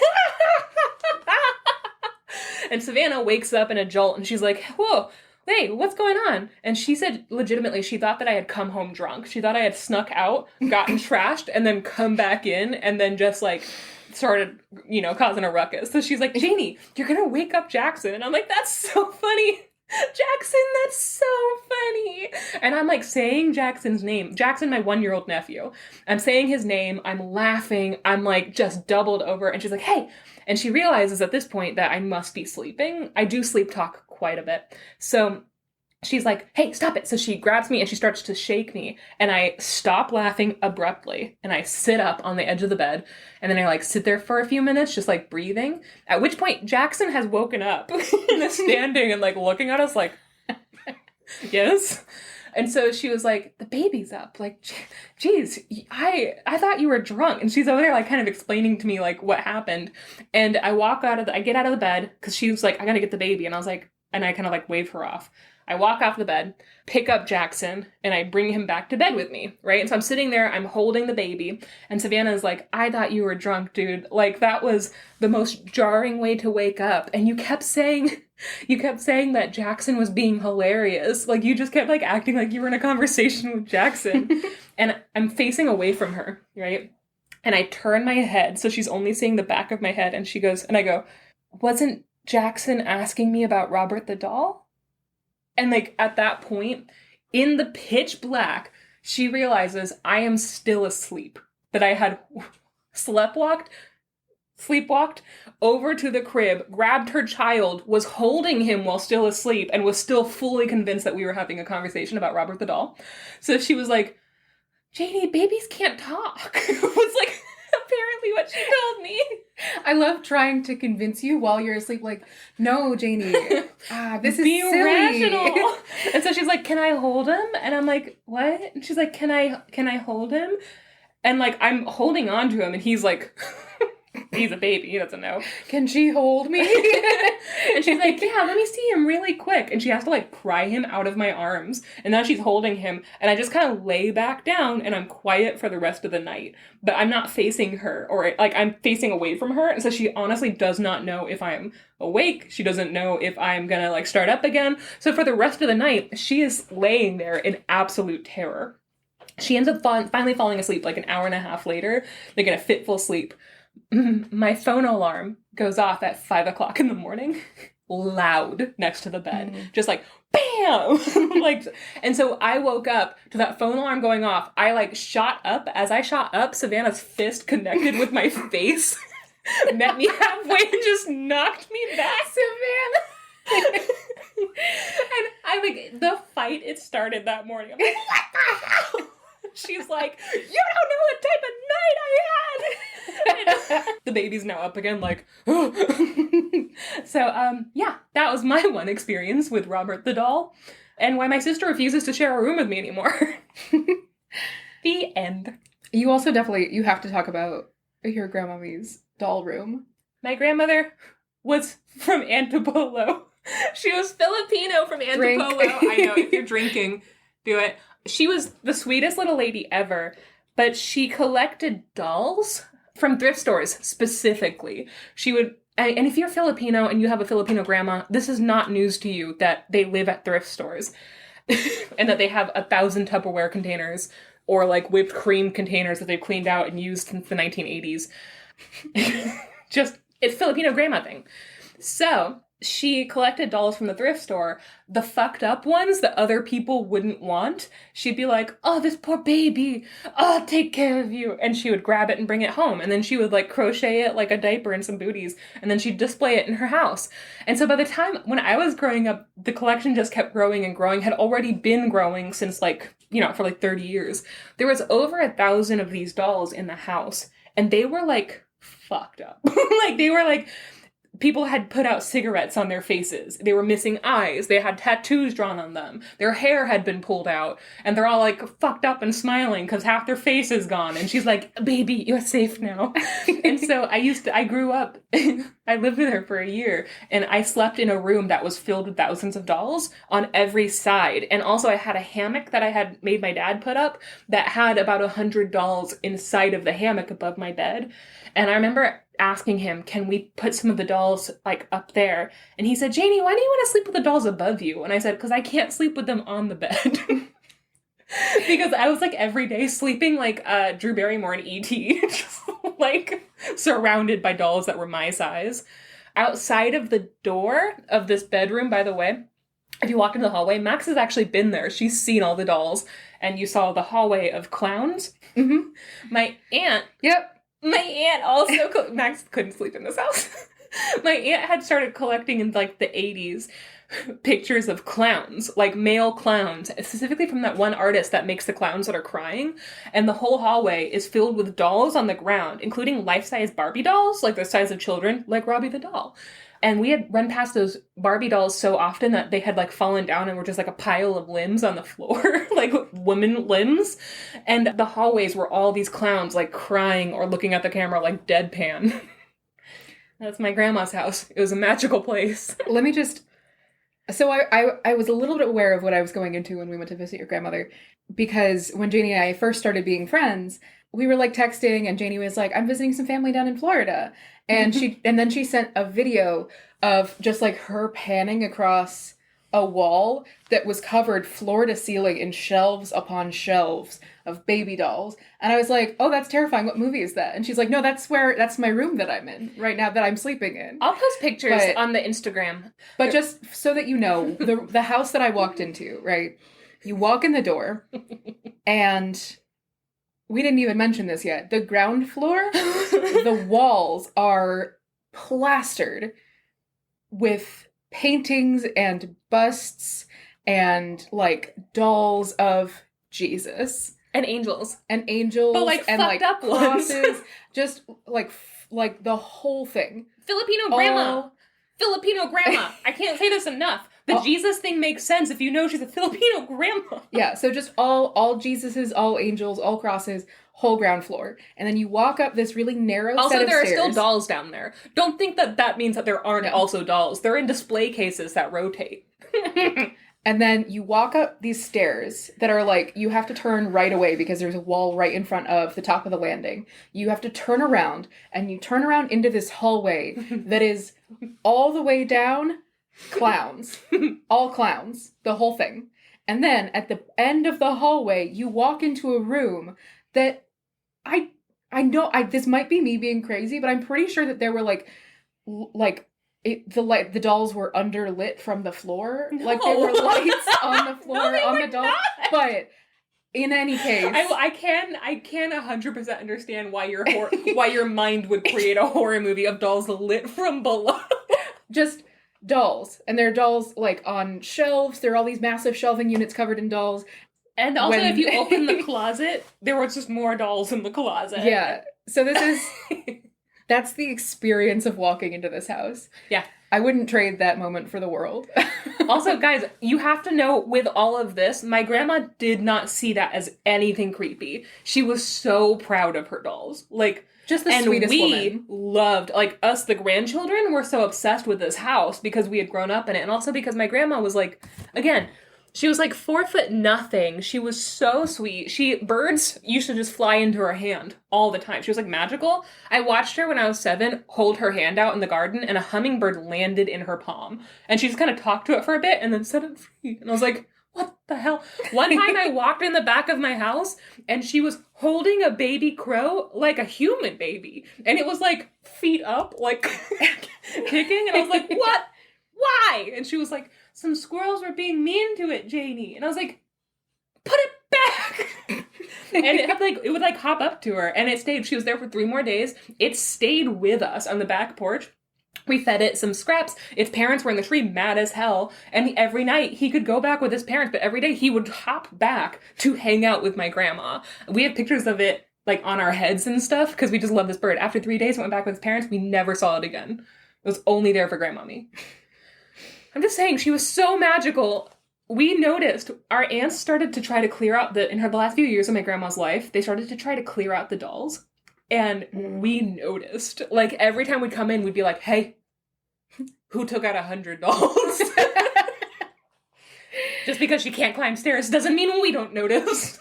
Speaker 2: and Savannah wakes up in a jolt and she's like, whoa, hey, what's going on? And she said legitimately she thought that I had come home drunk. She thought I had snuck out, gotten trashed, and then come back in and then just like started, causing a ruckus. So she's like, Janey, you're gonna wake up Jackson. And I'm like, that's so funny. Jackson, that's so funny. And I'm like saying Jackson's name. Jackson, my 1-year-old nephew. I'm saying his name. I'm laughing. I'm like just doubled over. And she's like, hey. And she realizes at this point that I must be sleeping. I do sleep talk quite a bit. So she's like, hey, stop it. So she grabs me and she starts to shake me. And I stop laughing abruptly. And I sit up on the edge of the bed. And then I like sit there for a few minutes, just like breathing. At which point Jackson has woken up and is standing and like looking at us like, yes. And so she was like, the baby's up. Like, geez, I thought you were drunk. And she's over there like kind of explaining to me like what happened. And I get out of the bed because she was like, I gotta get the baby. And I was like, and I kind of like wave her off. I walk off the bed, pick up Jackson, and I bring him back to bed with me, right? And so I'm sitting there, I'm holding the baby, and Savannah's like, I thought you were drunk, dude. Like, that was the most jarring way to wake up. And you kept saying that Jackson was being hilarious. Like, you just kept, like, acting like you were in a conversation with Jackson. And I'm facing away from her, right? And I turn my head, so she's only seeing the back of my head, and she goes, and I go, wasn't Jackson asking me about Robert the doll? And, like, at that point, in the pitch black, she realizes I am still asleep. That I had sleepwalked over to the crib, grabbed her child, was holding him while still asleep, and was still fully convinced that we were having a conversation about Robert the doll. So she was like, Janey, babies can't talk. was like apparently what she told me.
Speaker 1: I love trying to convince you while you're asleep, like, no, Janey, this is
Speaker 2: Be
Speaker 1: silly.
Speaker 2: rational. And so she's like, can I hold him? And I'm like, what? And she's like, can I hold him? And like, I'm holding on to him and he's like, he's a baby, he doesn't know.
Speaker 1: Can she hold me?
Speaker 2: And she's like, yeah, let me see him really quick. And she has to like pry him out of my arms. And now she's holding him. And I just kind of lay back down and I'm quiet for the rest of the night. But I'm not facing her, or like I'm facing away from her. And so she honestly does not know if I'm awake. She doesn't know if I'm gonna like start up again. So for the rest of the night, she is laying there in absolute terror. She ends up finally falling asleep like an hour and a half later, like in a fitful sleep. My phone alarm goes off at 5 o'clock in the morning, loud next to the bed, just like bam, like. And so I woke up to that phone alarm going off. I like shot up. As I shot up, Savannah's fist connected with my face, met me halfway, and just knocked me back. Savannah. And I like the fight. It started that morning. I'm like, what the hell? She's like, you don't know what type of night I had. The baby's now up again, like, So, yeah, that was my one experience with Robert the doll, and why my sister refuses to share a room with me anymore. The end.
Speaker 1: You also you have to talk about your grandmommy's doll room.
Speaker 2: My grandmother was from Antipolo. She was Filipino from Antipolo. I know, if you're drinking, do it. She was the sweetest little lady ever, but she collected dolls from thrift stores specifically. She would And if you're Filipino and you have a Filipino grandma, this is not news to you that they live at thrift stores and that they have 1,000 Tupperware containers or like whipped cream containers that they've cleaned out and used since the 1980s. Just, it's Filipino grandma thing. So she collected dolls from the thrift store, the fucked up ones that other people wouldn't want. She'd be like, oh, this poor baby, I'll take care of you. And she would grab it and bring it home. And then she would like crochet it like a diaper and some booties. And then she'd display it in her house. And so by the time when I was growing up, the collection just kept growing and growing, had already been growing since like, for like 30 years. There was over 1,000 of these dolls in the house. And they were like fucked up. Like they were like, people had put out cigarettes on their faces. They were missing eyes. They had tattoos drawn on them. Their hair had been pulled out. And they're all like fucked up and smiling because half their face is gone. And she's like, baby, you're safe now. And so I grew up, I lived with her for a year. And I slept in a room that was filled with thousands of dolls on every side. And also I had a hammock that I had made my dad put up that had about 100 dolls inside of the hammock above my bed. And I remember asking him, can we put some of the dolls like up there? And he said, Janey, why do you want to sleep with the dolls above you? And I said, because I can't sleep with them on the bed. Because I was like every day sleeping like Drew Barrymore and E.T. Just like surrounded by dolls that were my size. Outside of the door of this bedroom, by the way, if you walk into the hallway, Max has actually been there. She's seen all the dolls. And you saw the hallway of clowns.
Speaker 1: Mm-hmm.
Speaker 2: My aunt...
Speaker 1: Yep.
Speaker 2: My aunt also... Max couldn't sleep in this house. My aunt had started collecting in, like, the 80s pictures of clowns, like male clowns, specifically from that one artist that makes the clowns that are crying. And the whole hallway is filled with dolls on the ground, including life-size Barbie dolls, like the size of children, like Robbie the doll. And we had run past those Barbie dolls so often that they had, like, fallen down and were just, like, a pile of limbs on the floor, like, woman limbs. And the hallways were all these clowns, like, crying or looking at the camera, like, deadpan. That's my grandma's house. It was a magical place.
Speaker 1: Let me just... So I was a little bit aware of what I was going into when we went to visit your grandmother, because when Janey and I first started being friends, we were, like, texting, and Janey was like, I'm visiting some family down in Florida. And then she sent a video of just like her panning across a wall that was covered floor to ceiling in shelves upon shelves of baby dolls. And I was like, oh, that's terrifying. What movie is that? And she's like, no, that's my room that I'm in right now that I'm sleeping in.
Speaker 2: I'll post pictures on the Instagram.
Speaker 1: But just so that you know, the house that I walked into, right? You walk in the door and... We didn't even mention this yet. The ground floor, the walls are plastered with paintings and busts and, like, dolls of Jesus.
Speaker 2: And angels.
Speaker 1: And angels.
Speaker 2: But, like,
Speaker 1: and,
Speaker 2: fucked
Speaker 1: like,
Speaker 2: up
Speaker 1: crosses.
Speaker 2: ones.
Speaker 1: Just, like the whole thing.
Speaker 2: Filipino grandma. Filipino grandma. I can't say this enough. The Jesus thing makes sense if you know she's a Filipino grandma. Yeah, so just all Jesuses, all angels, all crosses, whole ground floor. And then you walk up this really narrow set of stairs. Also, there are still dolls down there. Don't think that means that there aren't also dolls. They're in display cases that rotate.
Speaker 1: And then you walk up these stairs that are like, you have to turn right away because there's a wall right in front of the top of the landing. You have to turn around, and you turn around into this hallway that is all the way down clowns. All clowns. The whole thing. And then at the end of the hallway, you walk into a room that I know, this might be me being crazy, but I'm pretty sure that there were the dolls were underlit from the floor. No. Like, there were lights on the floor on the dolls. Not. But in any case,
Speaker 2: I can 100% understand why your mind would create a horror movie of dolls lit from below.
Speaker 1: Just dolls, and they're dolls like on shelves. There are all these massive shelving units covered in dolls.
Speaker 2: And also, if you open the closet, there was just more dolls in the closet.
Speaker 1: Yeah. So this is... That's the experience of walking into this house.
Speaker 2: Yeah.
Speaker 1: I wouldn't trade that moment for the world.
Speaker 2: Also, guys, you have to know, with all of this, my grandma did not see that as anything creepy. She was so proud of her dolls. Like,
Speaker 1: just the sweetest woman.
Speaker 2: We loved, like, us, the grandchildren, were so obsessed with this house because we had grown up in it. And also because my grandma was, like, again, She was like 4'0". She was so sweet. Birds used to just fly into her hand all the time. She was like magical. I watched her when I was 7 hold her hand out in the garden, and a hummingbird landed in her palm. And she just kind of talked to it for a bit and then set it free. And I was like, what the hell? One time I walked in the back of my house and she was holding a baby crow like a human baby. And it was like feet up, like kicking. And I was like, what? Why? And she was like, some squirrels were being mean to it, Janey. And I was like, put it back. And it would like hop up to her, and it stayed. She was there for 3 more days. It stayed with us on the back porch. We fed it some scraps. Its parents were in the tree mad as hell. And every night he could go back with his parents, but every day he would hop back to hang out with my grandma. We have pictures of it like on our heads and stuff because we just love this bird. After 3 days, it went back with its parents. We never saw it again. It was only there for grandmommy. I'm just saying, she was so magical. We noticed our aunts started to try to clear out the last few years of my grandma's life, they started to try to clear out the dolls. And we noticed, like, every time we'd come in, we'd be like, hey, who took out 100 dolls? Just because she can't climb stairs doesn't mean we don't notice.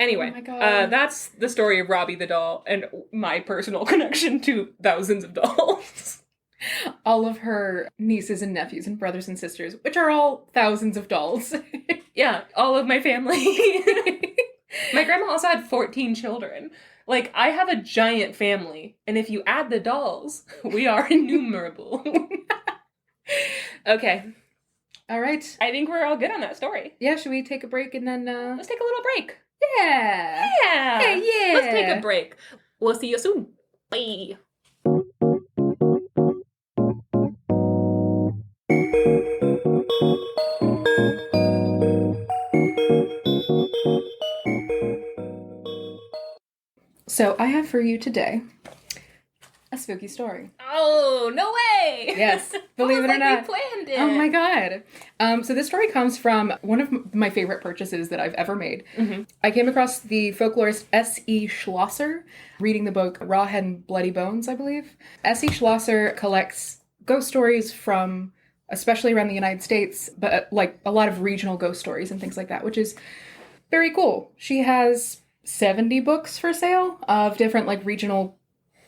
Speaker 2: Anyway,
Speaker 1: oh my God.
Speaker 2: That's the story of Robbie the doll and my personal connection to thousands of dolls.
Speaker 1: All of her nieces and nephews and brothers and sisters, which are all thousands of dolls.
Speaker 2: Yeah, all of my family. My grandma also had 14 children. Like, I have a giant family, and if you add the dolls, we are innumerable. Okay.
Speaker 1: All right.
Speaker 2: I think we're all good on that story.
Speaker 1: Yeah, should we take a break and then,
Speaker 2: Let's take a little break.
Speaker 1: Yeah!
Speaker 2: Yeah!
Speaker 1: Hey, yeah!
Speaker 2: Let's take a break. We'll see you soon. Bye!
Speaker 1: So, I have for you today a spooky story.
Speaker 2: Oh, no way!
Speaker 1: Yes, believe it or
Speaker 2: like
Speaker 1: not.
Speaker 2: we planned it.
Speaker 1: Oh my God. So this story comes from one of my favorite purchases that I've ever made.
Speaker 2: Mm-hmm.
Speaker 1: I came across the folklorist S.E. Schlosser reading the book Rawhead and Bloody Bones, I believe. S.E. Schlosser collects ghost stories from, especially around the United States, but like a lot of regional ghost stories and things like that, which is very cool. She has 70 books for sale of different like regional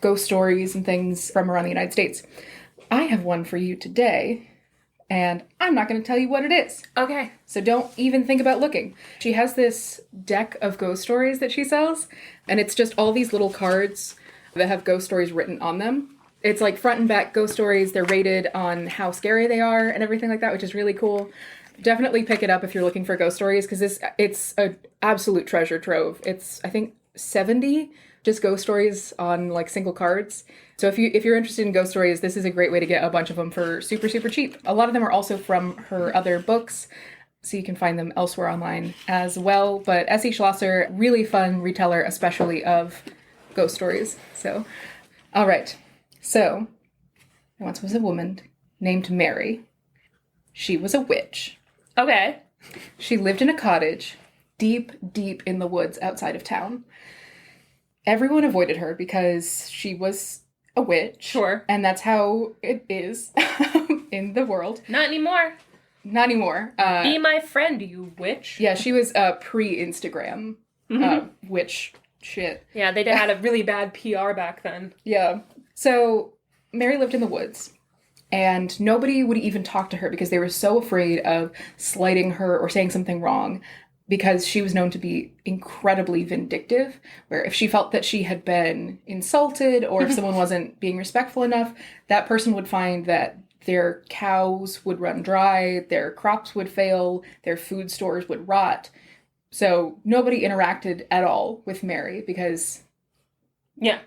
Speaker 1: ghost stories and things from around the United States. I have one for you today, and I'm not going to tell you what it is.
Speaker 2: Okay.
Speaker 1: So don't even think about looking. She has this deck of ghost stories that she sells, and it's just all these little cards that have ghost stories written on them. It's like front and back ghost stories. They're rated on how scary they are and everything like that, which is really cool. Definitely pick it up if you're looking for ghost stories, because it's an absolute treasure trove. It's, I think, 70 just ghost stories on like single cards. So if you're interested in ghost stories, this is a great way to get a bunch of them for super, super cheap. A lot of them are also from her other books, so you can find them elsewhere online as well. But S.E. Schlosser, really fun reteller, especially of ghost stories. So, all right. So, there once was a woman named Mary. She was a witch.
Speaker 2: Okay.
Speaker 1: She lived in a cottage deep, deep in the woods outside of town. Everyone avoided her because she was a witch.
Speaker 2: Sure.
Speaker 1: And that's how it is in the world.
Speaker 2: Not anymore.
Speaker 1: Not anymore.
Speaker 2: Be my friend, you witch.
Speaker 1: Yeah, she was pre-Instagram witch shit.
Speaker 2: Yeah, they had a really bad PR back then.
Speaker 1: Yeah. So Mary lived in the woods, and nobody would even talk to her because they were so afraid of slighting her or saying something wrong, because she was known to be incredibly vindictive, where if she felt that she had been insulted or if someone wasn't being respectful enough, that person would find that their cows would run dry, their crops would fail, their food stores would rot. So nobody interacted at all with Mary because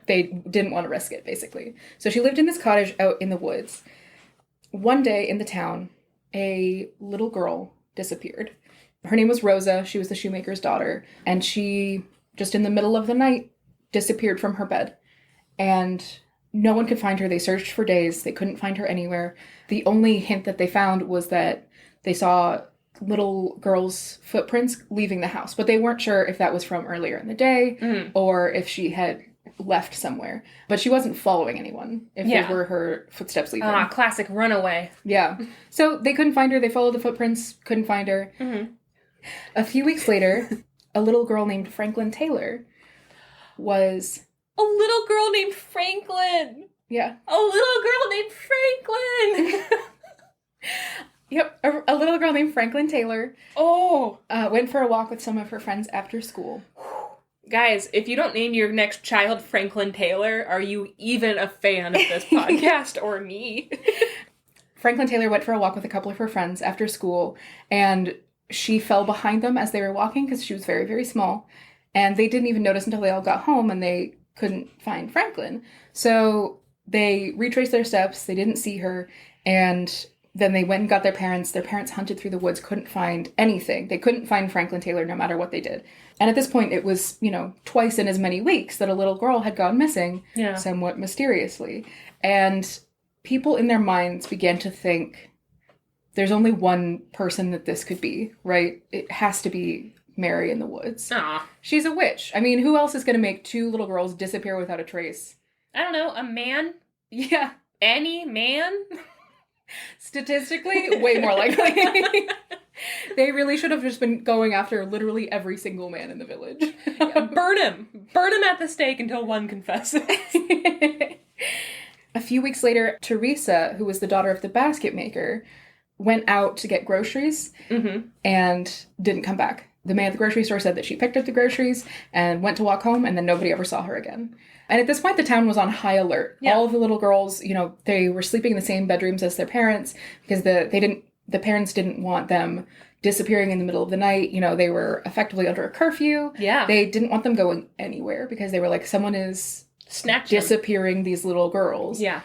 Speaker 1: they didn't want to risk it, basically. So she lived in this cottage out in the woods. One day in the town, a little girl disappeared. Her name was Rosa. She was the shoemaker's daughter. And she, just in the middle of the night, disappeared from her bed. And no one could find her. They searched for days. They couldn't find her anywhere. The only hint that they found was that they saw little girl's footprints leaving the house. But they weren't sure if that was from earlier in the day or if she had left somewhere. But she wasn't following anyone if
Speaker 2: Yeah.
Speaker 1: they were her footsteps leaving.
Speaker 2: Classic runaway.
Speaker 1: Yeah. So they couldn't find her. They followed the footprints, couldn't find her.
Speaker 2: Mm-hmm.
Speaker 1: A few weeks later, a little girl named Franklin Taylor was...
Speaker 2: A little girl named Franklin.
Speaker 1: Yeah.
Speaker 2: A little girl named Franklin.
Speaker 1: Yep. A little girl named Franklin Taylor went for a walk with some of her friends after school.
Speaker 2: Guys, if you don't name your next child Franklin Taylor, are you even a fan of this podcast or me?
Speaker 1: Franklin Taylor went for a walk with a couple of her friends after school, and she fell behind them as they were walking because she was very, very small. And they didn't even notice until they all got home and they couldn't find Franklin. So they retraced their steps, they didn't see her, and then they went and got their parents. Their parents hunted through the woods, couldn't find anything. They couldn't find Franklin Taylor no matter what they did. And at this point, it was, twice in as many weeks that a little girl had gone missing, somewhat mysteriously. And people in their minds began to think, there's only one person that this could be, right? It has to be Mary in the woods.
Speaker 2: Aw.
Speaker 1: She's a witch. I mean, who else is going to make two little girls disappear without a trace?
Speaker 2: I don't know, a man?
Speaker 1: Yeah.
Speaker 2: Any man?
Speaker 1: Statistically, way more likely. They really should have just been going after literally every single man in the village.
Speaker 2: Burn him! Burn him at the stake until one confesses.
Speaker 1: A few weeks later, Teresa, who was the daughter of the basket maker, went out to get groceries and didn't come back. The man at the grocery store said that she picked up the groceries and went to walk home, and then nobody ever saw her again. And at this point, the town was on high alert. Yeah. All of the little girls, they were sleeping in the same bedrooms as their parents because the parents didn't want them disappearing in the middle of the night. They were effectively under a curfew.
Speaker 2: Yeah.
Speaker 1: They didn't want them going anywhere because they were like, someone is disappearing these little girls.
Speaker 2: Yeah.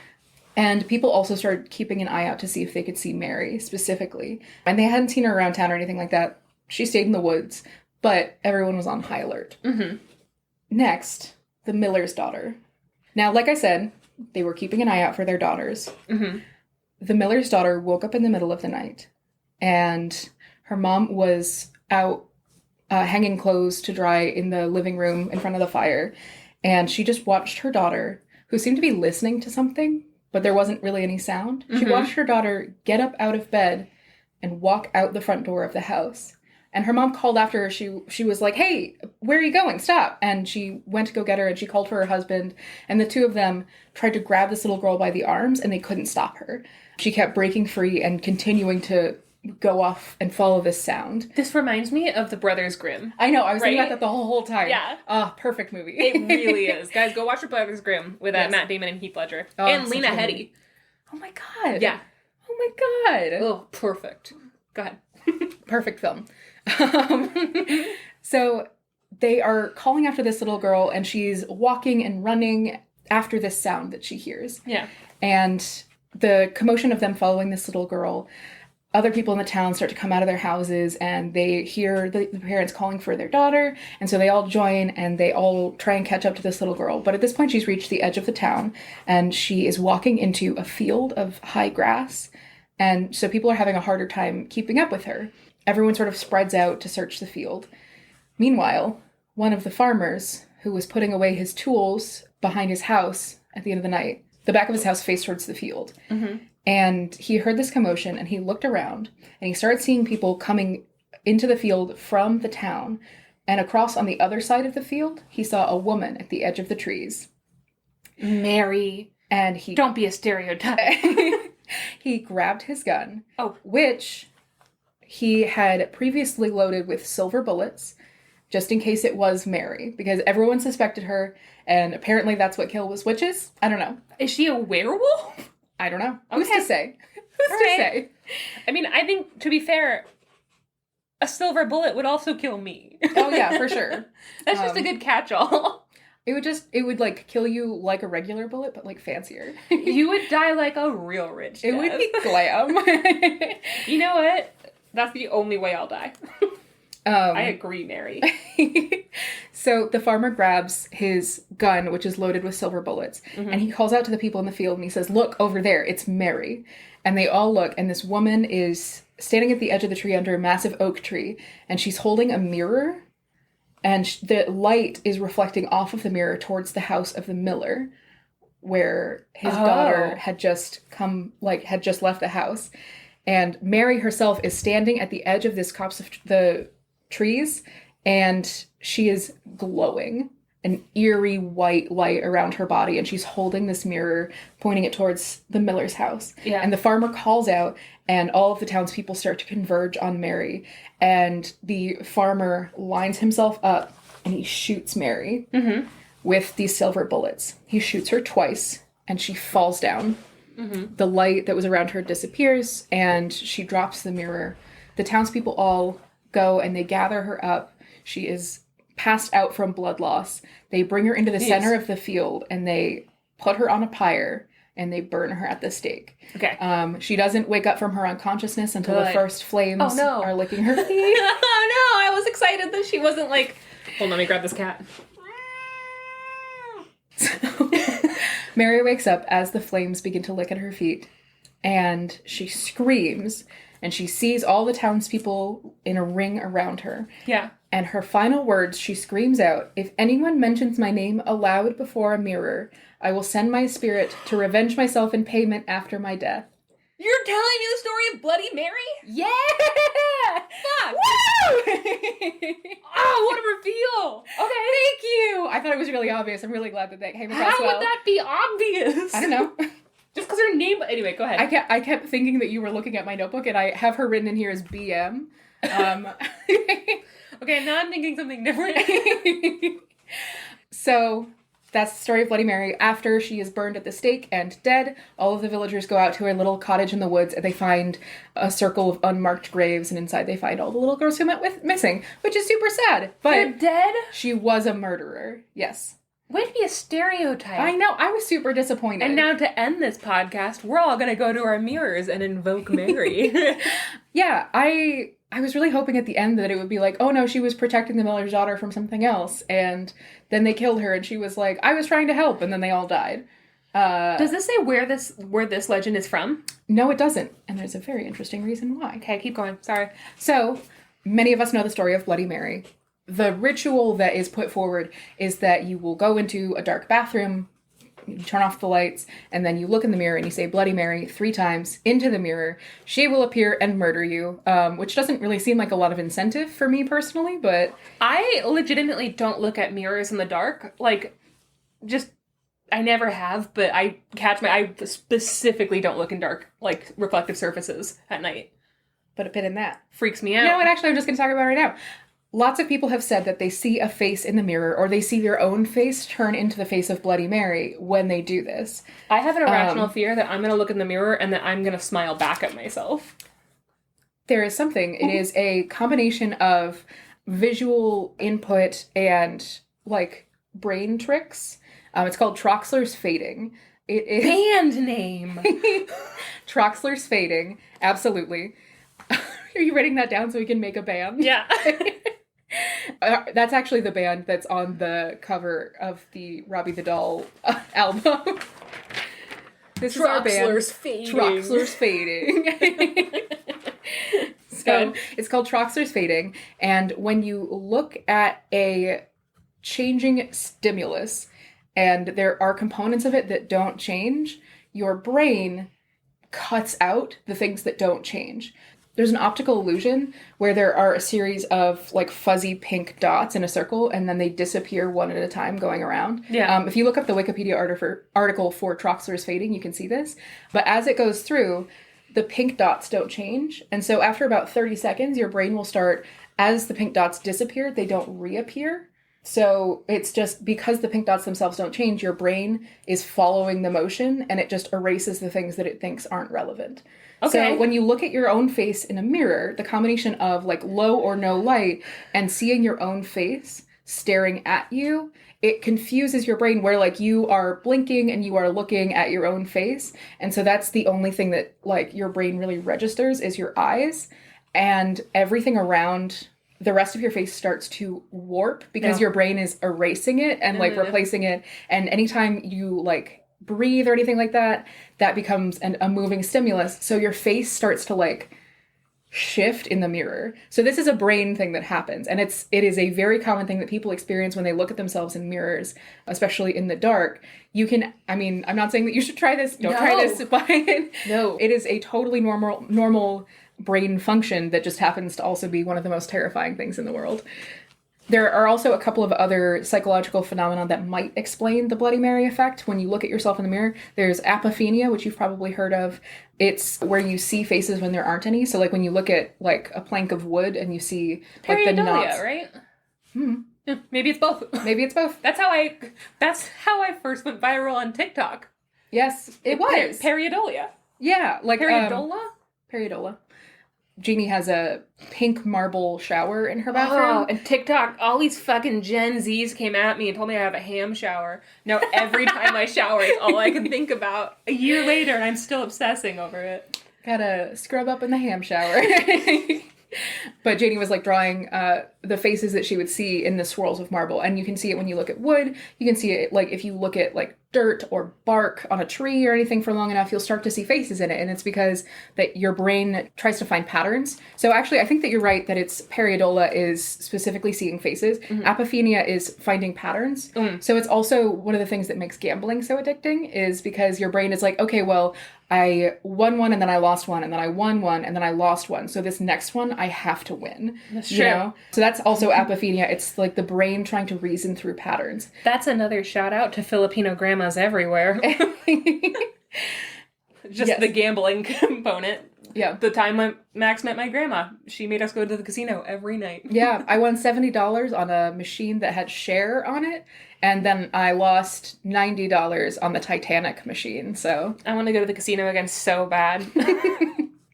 Speaker 1: And people also started keeping an eye out to see if they could see Mary specifically. And they hadn't seen her around town or anything like that. She stayed in the woods, but everyone was on high alert.
Speaker 2: Mm-hmm.
Speaker 1: Next, the miller's daughter. Now, like I said, they were keeping an eye out for their daughters.
Speaker 2: Mm-hmm.
Speaker 1: The miller's daughter woke up in the middle of the night, and her mom was out hanging clothes to dry in the living room in front of the fire, and she just watched her daughter, who seemed to be listening to something, but there wasn't really any sound. She watched her daughter get up out of bed and walk out the front door of the house. And her mom called after her. She was like, "Hey, where are you going? Stop." And she went to go get her, and she called for her husband. And the two of them tried to grab this little girl by the arms, and they couldn't stop her. She kept breaking free and continuing to go off and follow this sound.
Speaker 2: This reminds me of the Brothers Grimm.
Speaker 1: I know. I was thinking about that the whole time.
Speaker 2: Yeah.
Speaker 1: Perfect movie.
Speaker 2: It really is. Guys, go watch the Brothers Grimm with Matt Damon and Heath Ledger. And Lena Headey.
Speaker 1: Oh my God.
Speaker 2: Yeah.
Speaker 1: Oh my God.
Speaker 2: Oh, perfect. Go ahead.
Speaker 1: Perfect film. So they are calling after this little girl, and she's walking and running after this sound that she hears.
Speaker 2: Yeah.
Speaker 1: And the commotion of them following this little girl, other people in the town start to come out of their houses, and they hear the parents calling for their daughter, and so they all join, and they all try and catch up to this little girl. But at this point, she's reached the edge of the town, and she is walking into a field of high grass, and so people are having a harder time keeping up with her. Everyone sort of spreads out to search the field. Meanwhile, one of the farmers, who was putting away his tools behind his house at the end of the night, the back of his house faced towards the field. Mm-hmm. And he heard this commotion, and he looked around, and he started seeing people coming into the field from the town. And across on the other side of the field, he saw a woman at the edge of the trees.
Speaker 2: Mary.
Speaker 1: And he...
Speaker 2: Don't be a stereotype.
Speaker 1: He grabbed his gun, which he had previously loaded with silver bullets, just in case it was Mary, because everyone suspected her, and apparently that's what kills witches. I don't know.
Speaker 2: Is she a werewolf?
Speaker 1: I don't know. Who's to say? Who's to say? I
Speaker 2: mean, I think, to be fair, a silver bullet would also kill me.
Speaker 1: Oh, yeah, for sure.
Speaker 2: That's just a good catch-all.
Speaker 1: It would, like, kill you like a regular bullet, but, like, fancier.
Speaker 2: You would die like a real rich death.
Speaker 1: It would be glam.
Speaker 2: You know what? That's the only way I'll die. I agree, Mary.
Speaker 1: So the farmer grabs his gun, which is loaded with silver bullets, and he calls out to the people in the field, and he says, "Look, over there, it's Mary." And they all look, and this woman is standing at the edge of the tree under a massive oak tree, and she's holding a mirror, And the light is reflecting off of the mirror towards the house of the miller, where his daughter had just left the house. And Mary herself is standing at the edge of this copse of the trees, and she is glowing, an eerie white light around her body, and she's holding this mirror, pointing it towards the miller's house.
Speaker 2: Yeah.
Speaker 1: And the farmer calls out, and all of the townspeople start to converge on Mary, and the farmer lines himself up, and he shoots Mary with these silver bullets. He shoots her twice, and she falls down. The light that was around her disappears, and she drops the mirror. The townspeople all go, and they gather her up. She is passed out from blood loss. They bring her into the center of the field, and they put her on a pyre, and they burn her at the stake.
Speaker 2: Okay.
Speaker 1: She doesn't wake up from her unconsciousness until the first flames are licking her feet.
Speaker 2: Oh no, I was excited that she wasn't like, hold on, let me grab this cat.
Speaker 1: So, Mary wakes up as the flames begin to lick at her feet, and she screams, and she sees all the townspeople in a ring around her.
Speaker 2: Yeah.
Speaker 1: And her final words, she screams out, "If anyone mentions my name aloud before a mirror, I will send my spirit to revenge myself in payment after my death."
Speaker 2: You're telling me the story of Bloody Mary?
Speaker 1: Yeah!
Speaker 2: Fuck!
Speaker 1: Woo!
Speaker 2: Oh, what a reveal! Okay.
Speaker 1: Thank you! I thought it was really obvious. I'm really glad that came across
Speaker 2: How
Speaker 1: well.
Speaker 2: would that be obvious?
Speaker 1: I don't know.
Speaker 2: Just because her name... Anyway, go ahead.
Speaker 1: I kept thinking that you were looking at my notebook, and I have her written in here as BM.
Speaker 2: Okay, now I'm thinking something different.
Speaker 1: So, that's the story of Bloody Mary. After she is burned at the stake and dead, all of the villagers go out to a little cottage in the woods, and they find a circle of unmarked graves, and inside they find all the little girls who went missing, which is super sad. But
Speaker 2: they're dead?
Speaker 1: She was a murderer. Yes.
Speaker 2: Way to be a stereotype.
Speaker 1: I know. I was super disappointed.
Speaker 2: And now to end this podcast, we're all going to go to our mirrors and invoke Mary.
Speaker 1: Yeah, I was really hoping at the end that it would be like, oh no, she was protecting the miller's daughter from something else, and then they killed her, and she was like, I was trying to help, and then they all died.
Speaker 2: Does this say where this legend is from?
Speaker 1: No, it doesn't, and there's a very interesting reason why.
Speaker 2: Okay, keep going. Sorry.
Speaker 1: So, many of us know the story of Bloody Mary. The ritual that is put forward is that you will go into a dark bathroom, you turn off the lights, and then you look in the mirror and you say Bloody Mary 3 times into the mirror. She will appear and murder you, which doesn't really seem like a lot of incentive for me personally, but...
Speaker 2: I legitimately don't look at mirrors in the dark. Like, just... I never have, but I specifically don't look in dark, like, reflective surfaces at night.
Speaker 1: Put a pin in that.
Speaker 2: Freaks me out.
Speaker 1: You know what, actually, I'm just going to talk about it right now. Lots of people have said that they see a face in the mirror, or they see their own face turn into the face of Bloody Mary when they do this.
Speaker 2: I have an irrational fear that I'm going to look in the mirror and that I'm going to smile back at myself.
Speaker 1: There is something. It is a combination of visual input and, like, brain tricks. It's called Troxler's Fading. It is...
Speaker 2: Band name!
Speaker 1: Troxler's Fading. Absolutely. Are you writing that down so we can make a band?
Speaker 2: Yeah.
Speaker 1: That's actually the band that's on the cover of the Robbie the Doll album. This is our band.
Speaker 2: Troxler's Fading.
Speaker 1: Troxler's Fading. So it's called Troxler's Fading, and when you look at a changing stimulus, and there are components of it that don't change, your brain cuts out the things that don't change. There's an optical illusion where there are a series of like fuzzy pink dots in a circle, and then they disappear one at a time going around.
Speaker 2: Yeah.
Speaker 1: If you look up the Wikipedia article for Troxler's Fading, you can see this. But as it goes through, the pink dots don't change. And so after about 30 seconds, your brain will start, as the pink dots disappear, they don't reappear. So it's just because the pink dots themselves don't change, your brain is following the motion, and it just erases the things that it thinks aren't relevant.
Speaker 2: Okay.
Speaker 1: So when you look at your own face in a mirror, the combination of like low or no light and seeing your own face staring at you, it confuses your brain where like you are blinking and you are looking at your own face. And so that's the only thing that like your brain really registers is your eyes, and everything around the rest of your face starts to warp because your brain is erasing it and like replacing it. And anytime you like breathe or anything like that, that becomes a moving stimulus. So your face starts to like shift in the mirror. So this is a brain thing that happens, and it is a very common thing that people experience when they look at themselves in mirrors, especially in the dark. You can, I mean, I'm not saying that you should try this. Don't try this, but
Speaker 2: No.
Speaker 1: it is a totally normal brain function that just happens to also be one of the most terrifying things in the world. There are also a couple of other psychological phenomena that might explain the Bloody Mary effect. When you look at yourself in the mirror, there's apophenia, which you've probably heard of. It's where you see faces when there aren't any. So like when you look at like a plank of wood and you see like the knots.
Speaker 2: Right? Maybe it's both.
Speaker 1: Maybe it's both.
Speaker 2: That's how I first went viral on TikTok.
Speaker 1: Yes, it was.
Speaker 2: Periodolia.
Speaker 1: Yeah, like
Speaker 2: Periodola?
Speaker 1: Periodola. Jeannie has a pink marble shower in her bathroom.
Speaker 2: Oh, and TikTok, all these fucking Gen Zs came at me and told me I have a ham shower. Now every time I shower, it's all I can think about. A year later, and I'm still obsessing over it.
Speaker 1: Gotta scrub up in the ham shower. But Janey was like drawing the faces that she would see in the swirls of marble. And you can see it when you look at wood. You can see it like if you look at like dirt or bark on a tree or anything for long enough, you'll start to see faces in it. And it's because that your brain tries to find patterns. So actually, I think that you're right that it's periodola is specifically seeing faces. Mm-hmm. Apophenia is finding patterns. Mm. So it's also one of the things that makes gambling so addicting is because your brain is like, okay, well, I won one and then I lost one and then I won one and then I lost one. So this next one I have to win.
Speaker 2: That's true.
Speaker 1: You know? So that's also apophenia. It's like the brain trying to reason through patterns.
Speaker 2: That's another shout out to Filipino grandmas everywhere. Just the gambling component.
Speaker 1: Yeah.
Speaker 2: The time Max met my grandma, she made us go to the casino every night.
Speaker 1: Yeah, I won $70 on a machine that had share on it, and then I lost $90 on the Titanic machine, so...
Speaker 2: I want to go to the casino again so bad.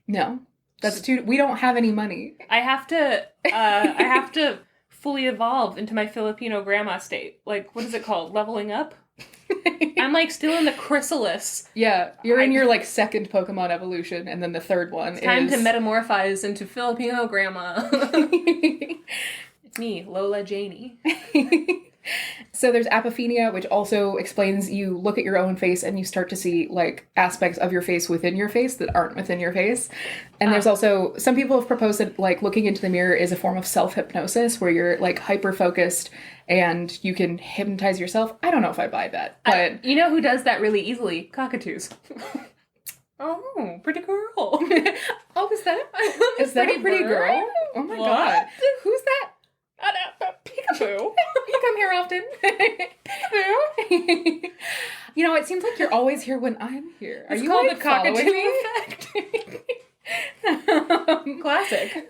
Speaker 1: No. That's too... We don't have any money.
Speaker 2: I have to fully evolve into my Filipino grandma state. Like, what is it called? Leveling up? I'm like still in the chrysalis.
Speaker 1: Yeah, you're in your like second Pokemon evolution, and then the third one is...
Speaker 2: Time to metamorphose into Filipino grandma. It's me, Lola Janey.
Speaker 1: So there's apophenia, which also explains you look at your own face and you start to see like aspects of your face within your face that aren't within your face. And there's also, some people have proposed that like looking into the mirror is a form of self-hypnosis where you're like hyper-focused and you can hypnotize yourself. I don't know if I buy that, but...
Speaker 2: you know who does that really easily? Cockatoos. Oh, pretty girl.
Speaker 1: Oh, is that a pretty girl? Oh my God. Who's that?
Speaker 2: Peekaboo.
Speaker 1: You come here often. Peekaboo. You know, it seems like you're always here when I'm here. Are you
Speaker 2: called
Speaker 1: like
Speaker 2: the cockatoo
Speaker 1: effect?
Speaker 2: Classic.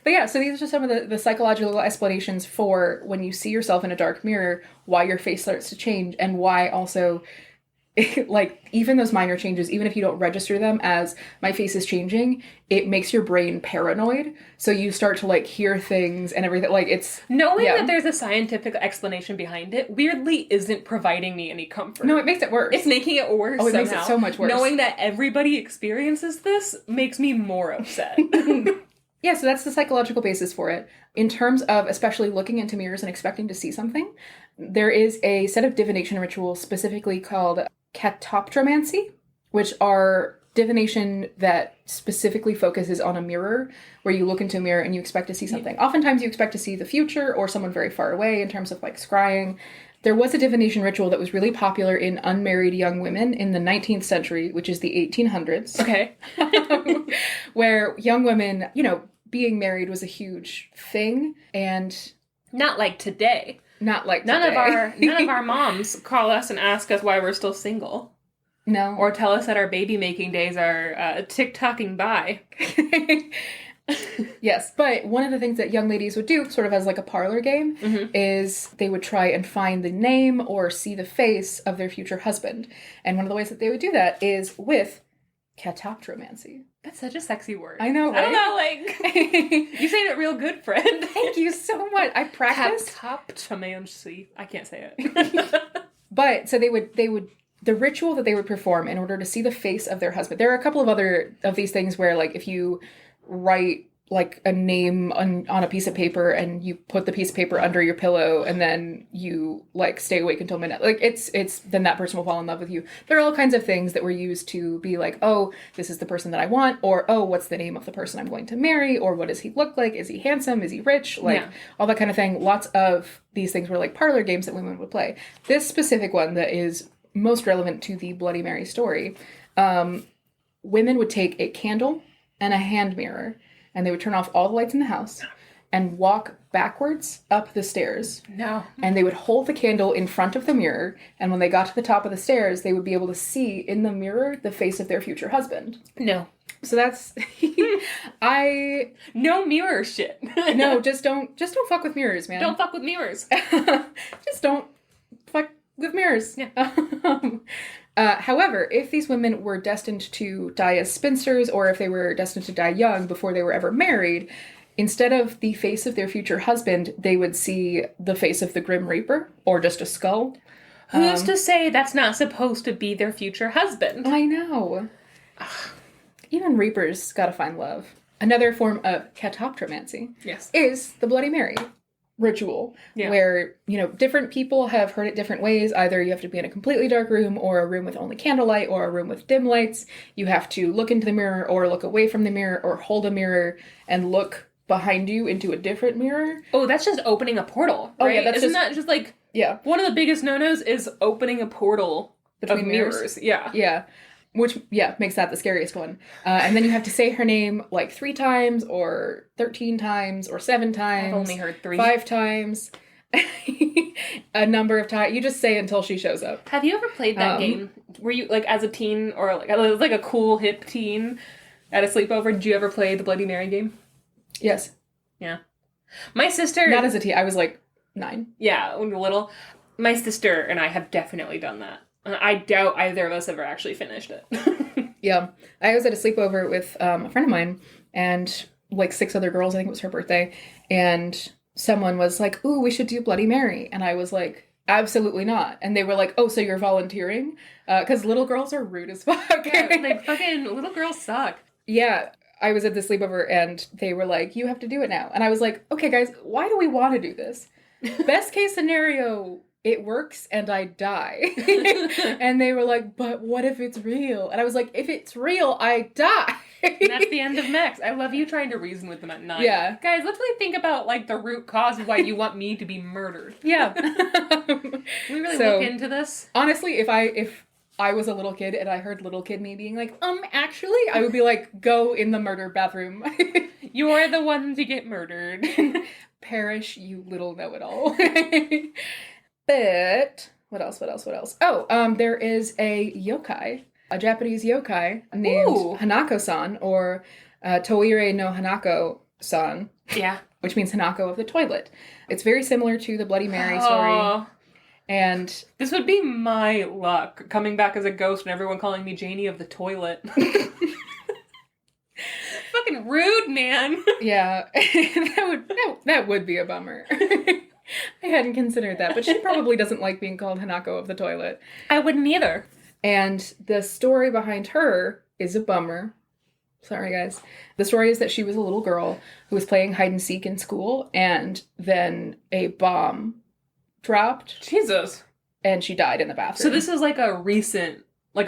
Speaker 1: But yeah, so these are just some of the psychological explanations for when you see yourself in a dark mirror, why your face starts to change, and why also... like, even those minor changes, even if you don't register them as my face is changing, it makes your brain paranoid. So you start to, like, hear things and everything. Like, it's...
Speaker 2: Knowing that there's a scientific explanation behind it, weirdly isn't providing me any comfort.
Speaker 1: No, it makes it worse.
Speaker 2: It's making it worse somehow.
Speaker 1: It makes it so much worse.
Speaker 2: Knowing that everybody experiences this makes me more upset.
Speaker 1: Yeah, so that's the psychological basis for it. In terms of especially looking into mirrors and expecting to see something, there is a set of divination rituals specifically called catoptromancy, which are divination that specifically focuses on a mirror, where you look into a mirror and you expect to see something. Oftentimes you expect to see the future or someone very far away in terms of like scrying. There was a divination ritual that was really popular in unmarried young women in the 19th century, which is the 1800s.
Speaker 2: Okay.
Speaker 1: Where young women, you know, being married was a huge thing, and...
Speaker 2: Not like today.
Speaker 1: Not like today.
Speaker 2: None of our moms call us and ask us why we're still single.
Speaker 1: No.
Speaker 2: Or tell us that our baby making days are tick-tocking by.
Speaker 1: Yes, but one of the things that young ladies would do, sort of as like a parlor game, is they would try and find the name or see the face of their future husband. And one of the ways that they would do that is with catoptromancy.
Speaker 2: That's such a sexy word.
Speaker 1: I know, right?
Speaker 2: I don't know, like... You saying it real good, friend.
Speaker 1: Thank you so much. I practiced.
Speaker 2: Catoptromancy. I can't say it.
Speaker 1: But, so they would... The ritual that they would perform in order to see the face of their husband... There are a couple of other of these things where, like, if you write like a name on a piece of paper, and you put the piece of paper under your pillow, and then you like stay awake until midnight. Like it's then that person will fall in love with you. There are all kinds of things that were used to be like, oh, this is the person that I want, or oh, what's the name of the person I'm going to marry, or what does he look like? Is he handsome? Is he rich? Like all that kind of thing. Lots of these things were like parlor games that women would play. This specific one that is most relevant to the Bloody Mary story, women would take a candle and a hand mirror, and they would turn off all the lights in the house and walk backwards up the stairs.
Speaker 2: No.
Speaker 1: And they would hold the candle in front of the mirror, and when they got to the top of the stairs, they would be able to see in the mirror the face of their future husband.
Speaker 2: No.
Speaker 1: So that's
Speaker 2: no mirror shit.
Speaker 1: No, just don't fuck with mirrors, man.
Speaker 2: Don't fuck with mirrors.
Speaker 1: Just don't fuck with mirrors.
Speaker 2: Yeah.
Speaker 1: However, if these women were destined to die as spinsters, or if they were destined to die young before they were ever married, instead of the face of their future husband, they would see the face of the Grim Reaper, or just a skull.
Speaker 2: Who's to say that's not supposed to be their future husband?
Speaker 1: I know. Even Reapers gotta find love. Another form of catoptromancy is the Bloody Mary ritual, where, different people have heard it different ways. Either you have to be in a completely dark room, or a room with only candlelight, or a room with dim lights. You have to look into the mirror, or look away from the mirror, or hold a mirror and look behind you into a different mirror.
Speaker 2: Oh, that's just opening a portal, right?
Speaker 1: Oh, yeah,
Speaker 2: Isn't that just like...
Speaker 1: Yeah.
Speaker 2: One of the biggest no-nos is opening a portal between mirrors. Yeah.
Speaker 1: Yeah. Which, makes that the scariest one. And then you have to say her name like 3 times, or 13 times, or 7 times.
Speaker 2: I've only heard 3.
Speaker 1: 5 times. A number of times. You just say until she shows up.
Speaker 2: Have you ever played that game? Were you, like, as a teen, or like a cool, hip teen at a sleepover, did you ever play the Bloody Mary game?
Speaker 1: Yes.
Speaker 2: Yeah. My sister...
Speaker 1: Not as a teen. I was like 9.
Speaker 2: Yeah, when we were little. My sister and I have definitely done that. I doubt either of us ever actually finished it.
Speaker 1: Yeah. I was at a sleepover with a friend of mine, and like 6 other girls. I think it was her birthday. And someone was like, ooh, we should do Bloody Mary. And I was like, absolutely not. And they were like, oh, so you're volunteering? Because little girls are rude as fuck.
Speaker 2: Yeah, like, fucking little girls suck.
Speaker 1: Yeah. I was at the sleepover, and they were like, you have to do it now. And I was like, okay, guys, why do we want to do this? Best case scenario, it works and I die. And they were like, but what if it's real? And I was like, if it's real, I die.
Speaker 2: And that's the end of Max. I love you trying to reason with them at 9.
Speaker 1: Yeah.
Speaker 2: Guys, let's really think about, like, the root cause of why you want me to be murdered.
Speaker 1: Yeah.
Speaker 2: Can we really look into this?
Speaker 1: Honestly, if I was a little kid and I heard little kid me being like, actually, I would be like, go in the murder bathroom.
Speaker 2: You're the one to get murdered.
Speaker 1: Perish, you little know-it-all. But what else? Oh, there is a yokai, a Japanese yokai named Hanako-san, or Toire no Hanako-san.
Speaker 2: Yeah.
Speaker 1: Which means Hanako of the toilet. It's very similar to the Bloody Mary story. And
Speaker 2: this would be my luck, coming back as a ghost and everyone calling me Janey of the toilet. Fucking rude, man. Yeah. that would be a bummer. I hadn't considered that, but she probably doesn't like being called Hanako of the toilet. I wouldn't either.
Speaker 1: And the story behind her is a bummer. Sorry, guys. The story is that she was a little girl who was playing hide and seek in school, and then a bomb dropped.
Speaker 2: Jesus.
Speaker 1: And she died in the bathroom.
Speaker 2: So this is like a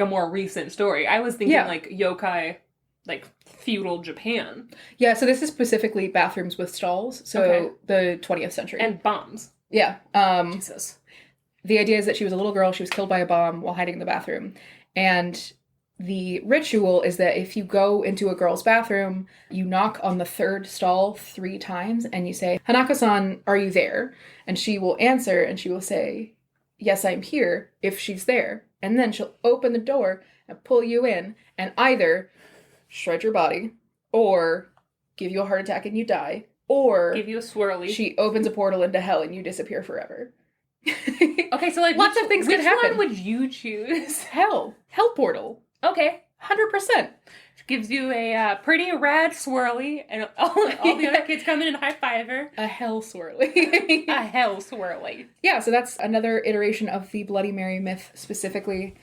Speaker 2: more recent story. I was thinking like yokai, like feudal Japan. Yeah,
Speaker 1: so this is specifically bathrooms with stalls. So the 20th century.
Speaker 2: And bombs.
Speaker 1: Yeah.
Speaker 2: Jesus.
Speaker 1: The idea is that she was a little girl. She was killed by a bomb while hiding in the bathroom. And the ritual is that if you go into a girl's bathroom, you knock on the 3rd stall 3 times and you say, Hanako-san, are you there? And she will answer and she will say, yes, I'm here, if she's there. And then she'll open the door and pull you in and either shred your body, or give you a heart attack and you die, or
Speaker 2: give you a swirly.
Speaker 1: She opens a portal into hell and you disappear forever.
Speaker 2: Okay, so like
Speaker 1: lots of things could happen.
Speaker 2: Which one would you choose?
Speaker 1: Hell portal.
Speaker 2: Okay,
Speaker 1: 100%.
Speaker 2: Gives you a pretty rad swirly, and all the other kids come in and high-five her.
Speaker 1: A hell swirly.
Speaker 2: A hell swirly.
Speaker 1: Yeah, so that's another iteration of the Bloody Mary myth specifically.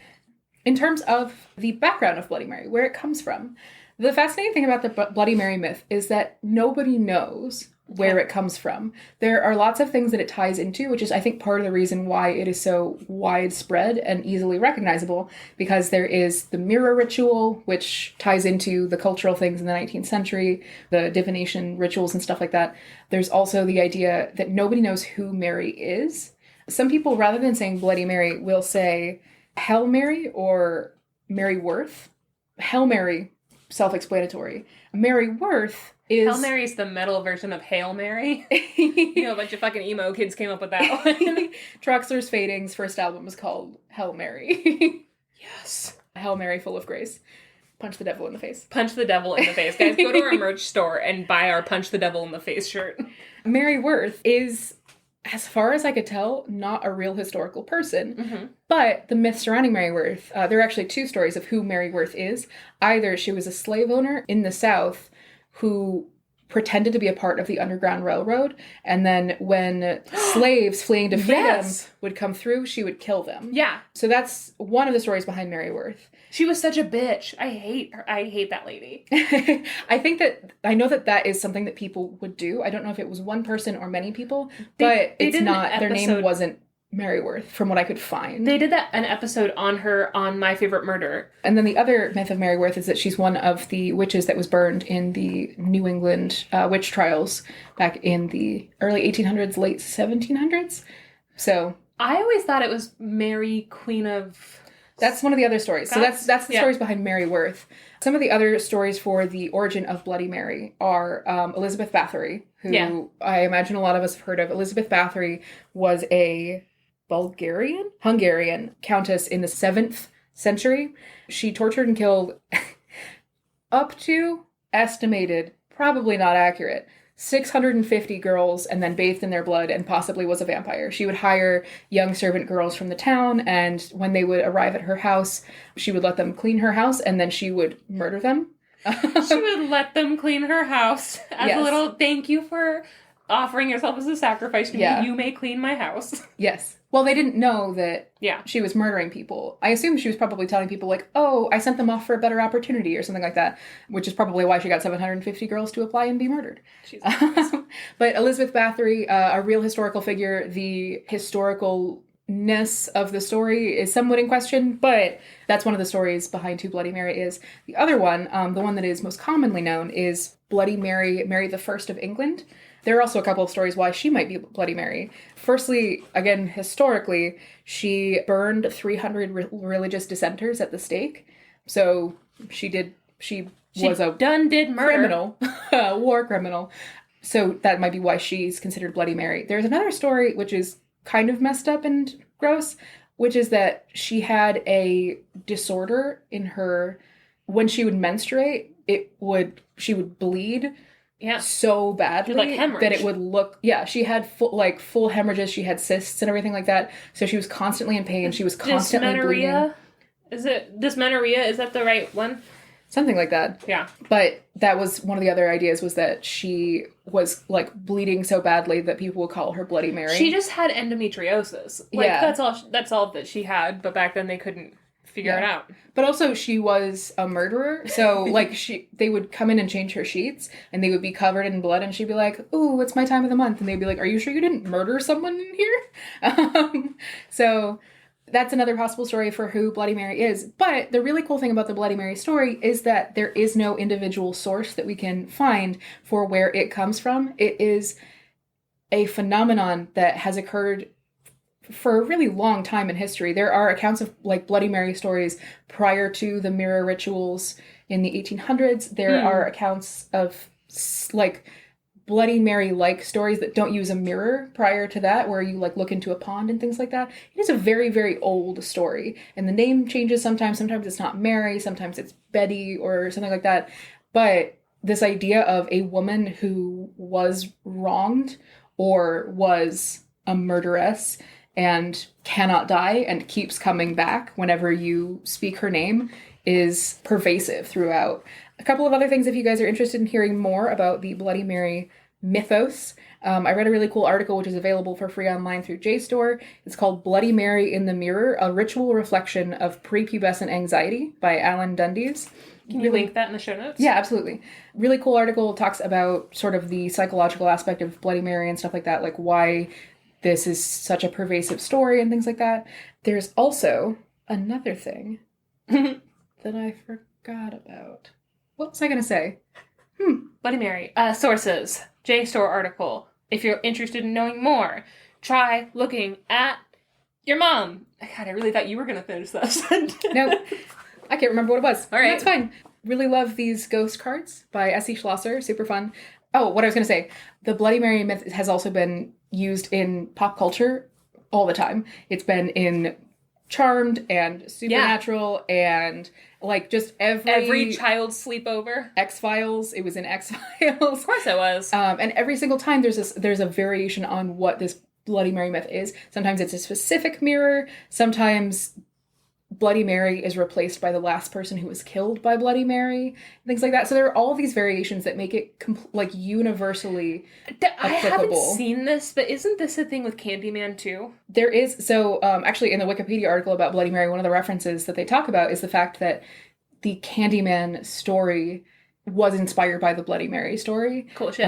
Speaker 1: In terms of the background of Bloody Mary, where it comes from, The fascinating thing about the Bloody Mary myth is that nobody knows where it comes from. There are lots of things that it ties into, which is, I think, part of the reason why it is so widespread and easily recognizable, because there is the mirror ritual, which ties into the cultural things in the 19th century, the divination rituals and stuff like that. There's also the idea that nobody knows who Mary is. Some people, rather than saying Bloody Mary, will say Hail Mary or Mary Worth. Hail Mary, self-explanatory. Mary Worth is...
Speaker 2: Hail Mary is the metal version of Hail Mary. You know, a bunch of fucking emo kids came up with that one.
Speaker 1: Troxler's Fading's first album was called Hail Mary.
Speaker 2: Yes.
Speaker 1: Hail Mary full of grace. Punch the devil in the face.
Speaker 2: Punch the devil in the face. Guys, go to our merch store and buy our Punch the Devil in the Face shirt.
Speaker 1: Mary Worth is, as far as I could tell, not a real historical person. But the myth surrounding Mary Worth, there are actually two stories of who Mary Worth is. Either she was a slave owner in the South who pretended to be a part of the Underground Railroad, and then when slaves fleeing to freedom would come through, she would kill them.
Speaker 2: Yeah.
Speaker 1: So that's one of the stories behind Mary Worth.
Speaker 2: She was such a bitch. I hate her. I hate that lady.
Speaker 1: I know that is something that people would do. I don't know if it was one person or many people, but it's not, their name wasn't Mary Worth, from what I could find.
Speaker 2: They did an episode on her on My Favorite Murder.
Speaker 1: And then the other myth of Mary Worth is that she's one of the witches that was burned in the New England witch trials back in the early 1800s, late 1700s. So
Speaker 2: I always thought it was Mary, Queen of...
Speaker 1: That's one of the other stories. So that's the stories behind Mary Worth. Some of the other stories for the origin of Bloody Mary are Elizabeth Bathory, who I imagine a lot of us have heard of. Elizabeth Bathory was a Hungarian countess in the 7th century. She tortured and killed up to, estimated, probably not accurate, 650 girls, and then bathed in their blood and possibly was a vampire. She would hire young servant girls from the town, and when they would arrive at her house, she would let them clean her house, and then she would murder them.
Speaker 2: She would let them clean her house as a little thank you for offering yourself as a sacrifice to me. You may clean my house.
Speaker 1: Yes. Well, they didn't know that she was murdering people. I assume she was probably telling people like, oh, I sent them off for a better opportunity or something like that, which is probably why she got 750 girls to apply and be murdered. But Elizabeth Bathory, a real historical figure, the historicalness of the story is somewhat in question, but that's one of the stories behind who Bloody Mary is. The other one, the one that is most commonly known, is Bloody Mary, Mary the First of England. There are also a couple of stories why she might be Bloody Mary. Firstly, again, historically, she burned 300 religious dissenters at the stake. So she was a criminal, a war criminal. So that might be why she's considered Bloody Mary. There's another story which is kind of messed up and gross, which is that she had a disorder in her, when she would menstruate, she would bleed so badly that it would look, she had full hemorrhages, she had cysts and everything like that, so she was constantly in pain, she was constantly bleeding.
Speaker 2: Dysmenorrhea, is that the right one?
Speaker 1: Something like that.
Speaker 2: Yeah.
Speaker 1: But that was one of the other ideas, was that she was bleeding so badly that people would call her Bloody Mary.
Speaker 2: She just had endometriosis. That's all that she had, but back then they couldn't figure it out.
Speaker 1: But also she was a murderer, so they would come in and change her sheets and they would be covered in blood, and she'd be like, ooh, it's my time of the month, and they'd be like, are you sure you didn't murder someone in here? So that's another possible story for who Bloody Mary is. But the really cool thing about the Bloody Mary story is that there is no individual source that we can find for where it comes from. It is a phenomenon that has occurred for a really long time in history. There are accounts of Bloody Mary stories prior to the mirror rituals in the 1800s. There are accounts of Bloody Mary-like stories that don't use a mirror prior to that, where you look into a pond and things like that. It is a very, very old story, and the name changes sometimes. Sometimes it's not Mary, sometimes it's Betty or something like that. But this idea of a woman who was wronged or was a murderess and cannot die and keeps coming back whenever you speak her name is pervasive throughout. A couple of other things, if you guys are interested in hearing more about the Bloody Mary mythos, I read a really cool article which is available for free online through JSTOR. It's called Bloody Mary in the Mirror, A Ritual Reflection of Prepubescent Anxiety by Alan Dundes.
Speaker 2: Can you link that in the show notes?
Speaker 1: Yeah, absolutely. Really cool article, talks about sort of the psychological aspect of Bloody Mary and stuff like that, like why this is such a pervasive story and things like that. There's also another thing that I forgot about. What was I going to say?
Speaker 2: Bloody Mary. Sources. JSTOR article. If you're interested in knowing more, try looking at your mom. God, I really thought you were going to finish that sentence.
Speaker 1: No, I can't remember what it was.
Speaker 2: All right.
Speaker 1: That's fine. Really love these ghost cards by S.E. Schlosser. Super fun. Oh, what I was going to say. The Bloody Mary myth has also been used in pop culture all the time. It's been in Charmed and Supernatural and like just
Speaker 2: every child sleepover.
Speaker 1: X-Files. It was in X-Files.
Speaker 2: Of course it was.
Speaker 1: And every single time there's a variation on what this Bloody Mary myth is. Sometimes it's a specific mirror. Sometimes Bloody Mary is replaced by the last person who was killed by Bloody Mary, things like that. So there are all these variations that make it universally applicable.
Speaker 2: I haven't seen this, but isn't this a thing with Candyman too?
Speaker 1: There is. So actually in the Wikipedia article about Bloody Mary, one of the references that they talk about is the fact that the Candyman story was inspired by the Bloody Mary story.
Speaker 2: Cool shit.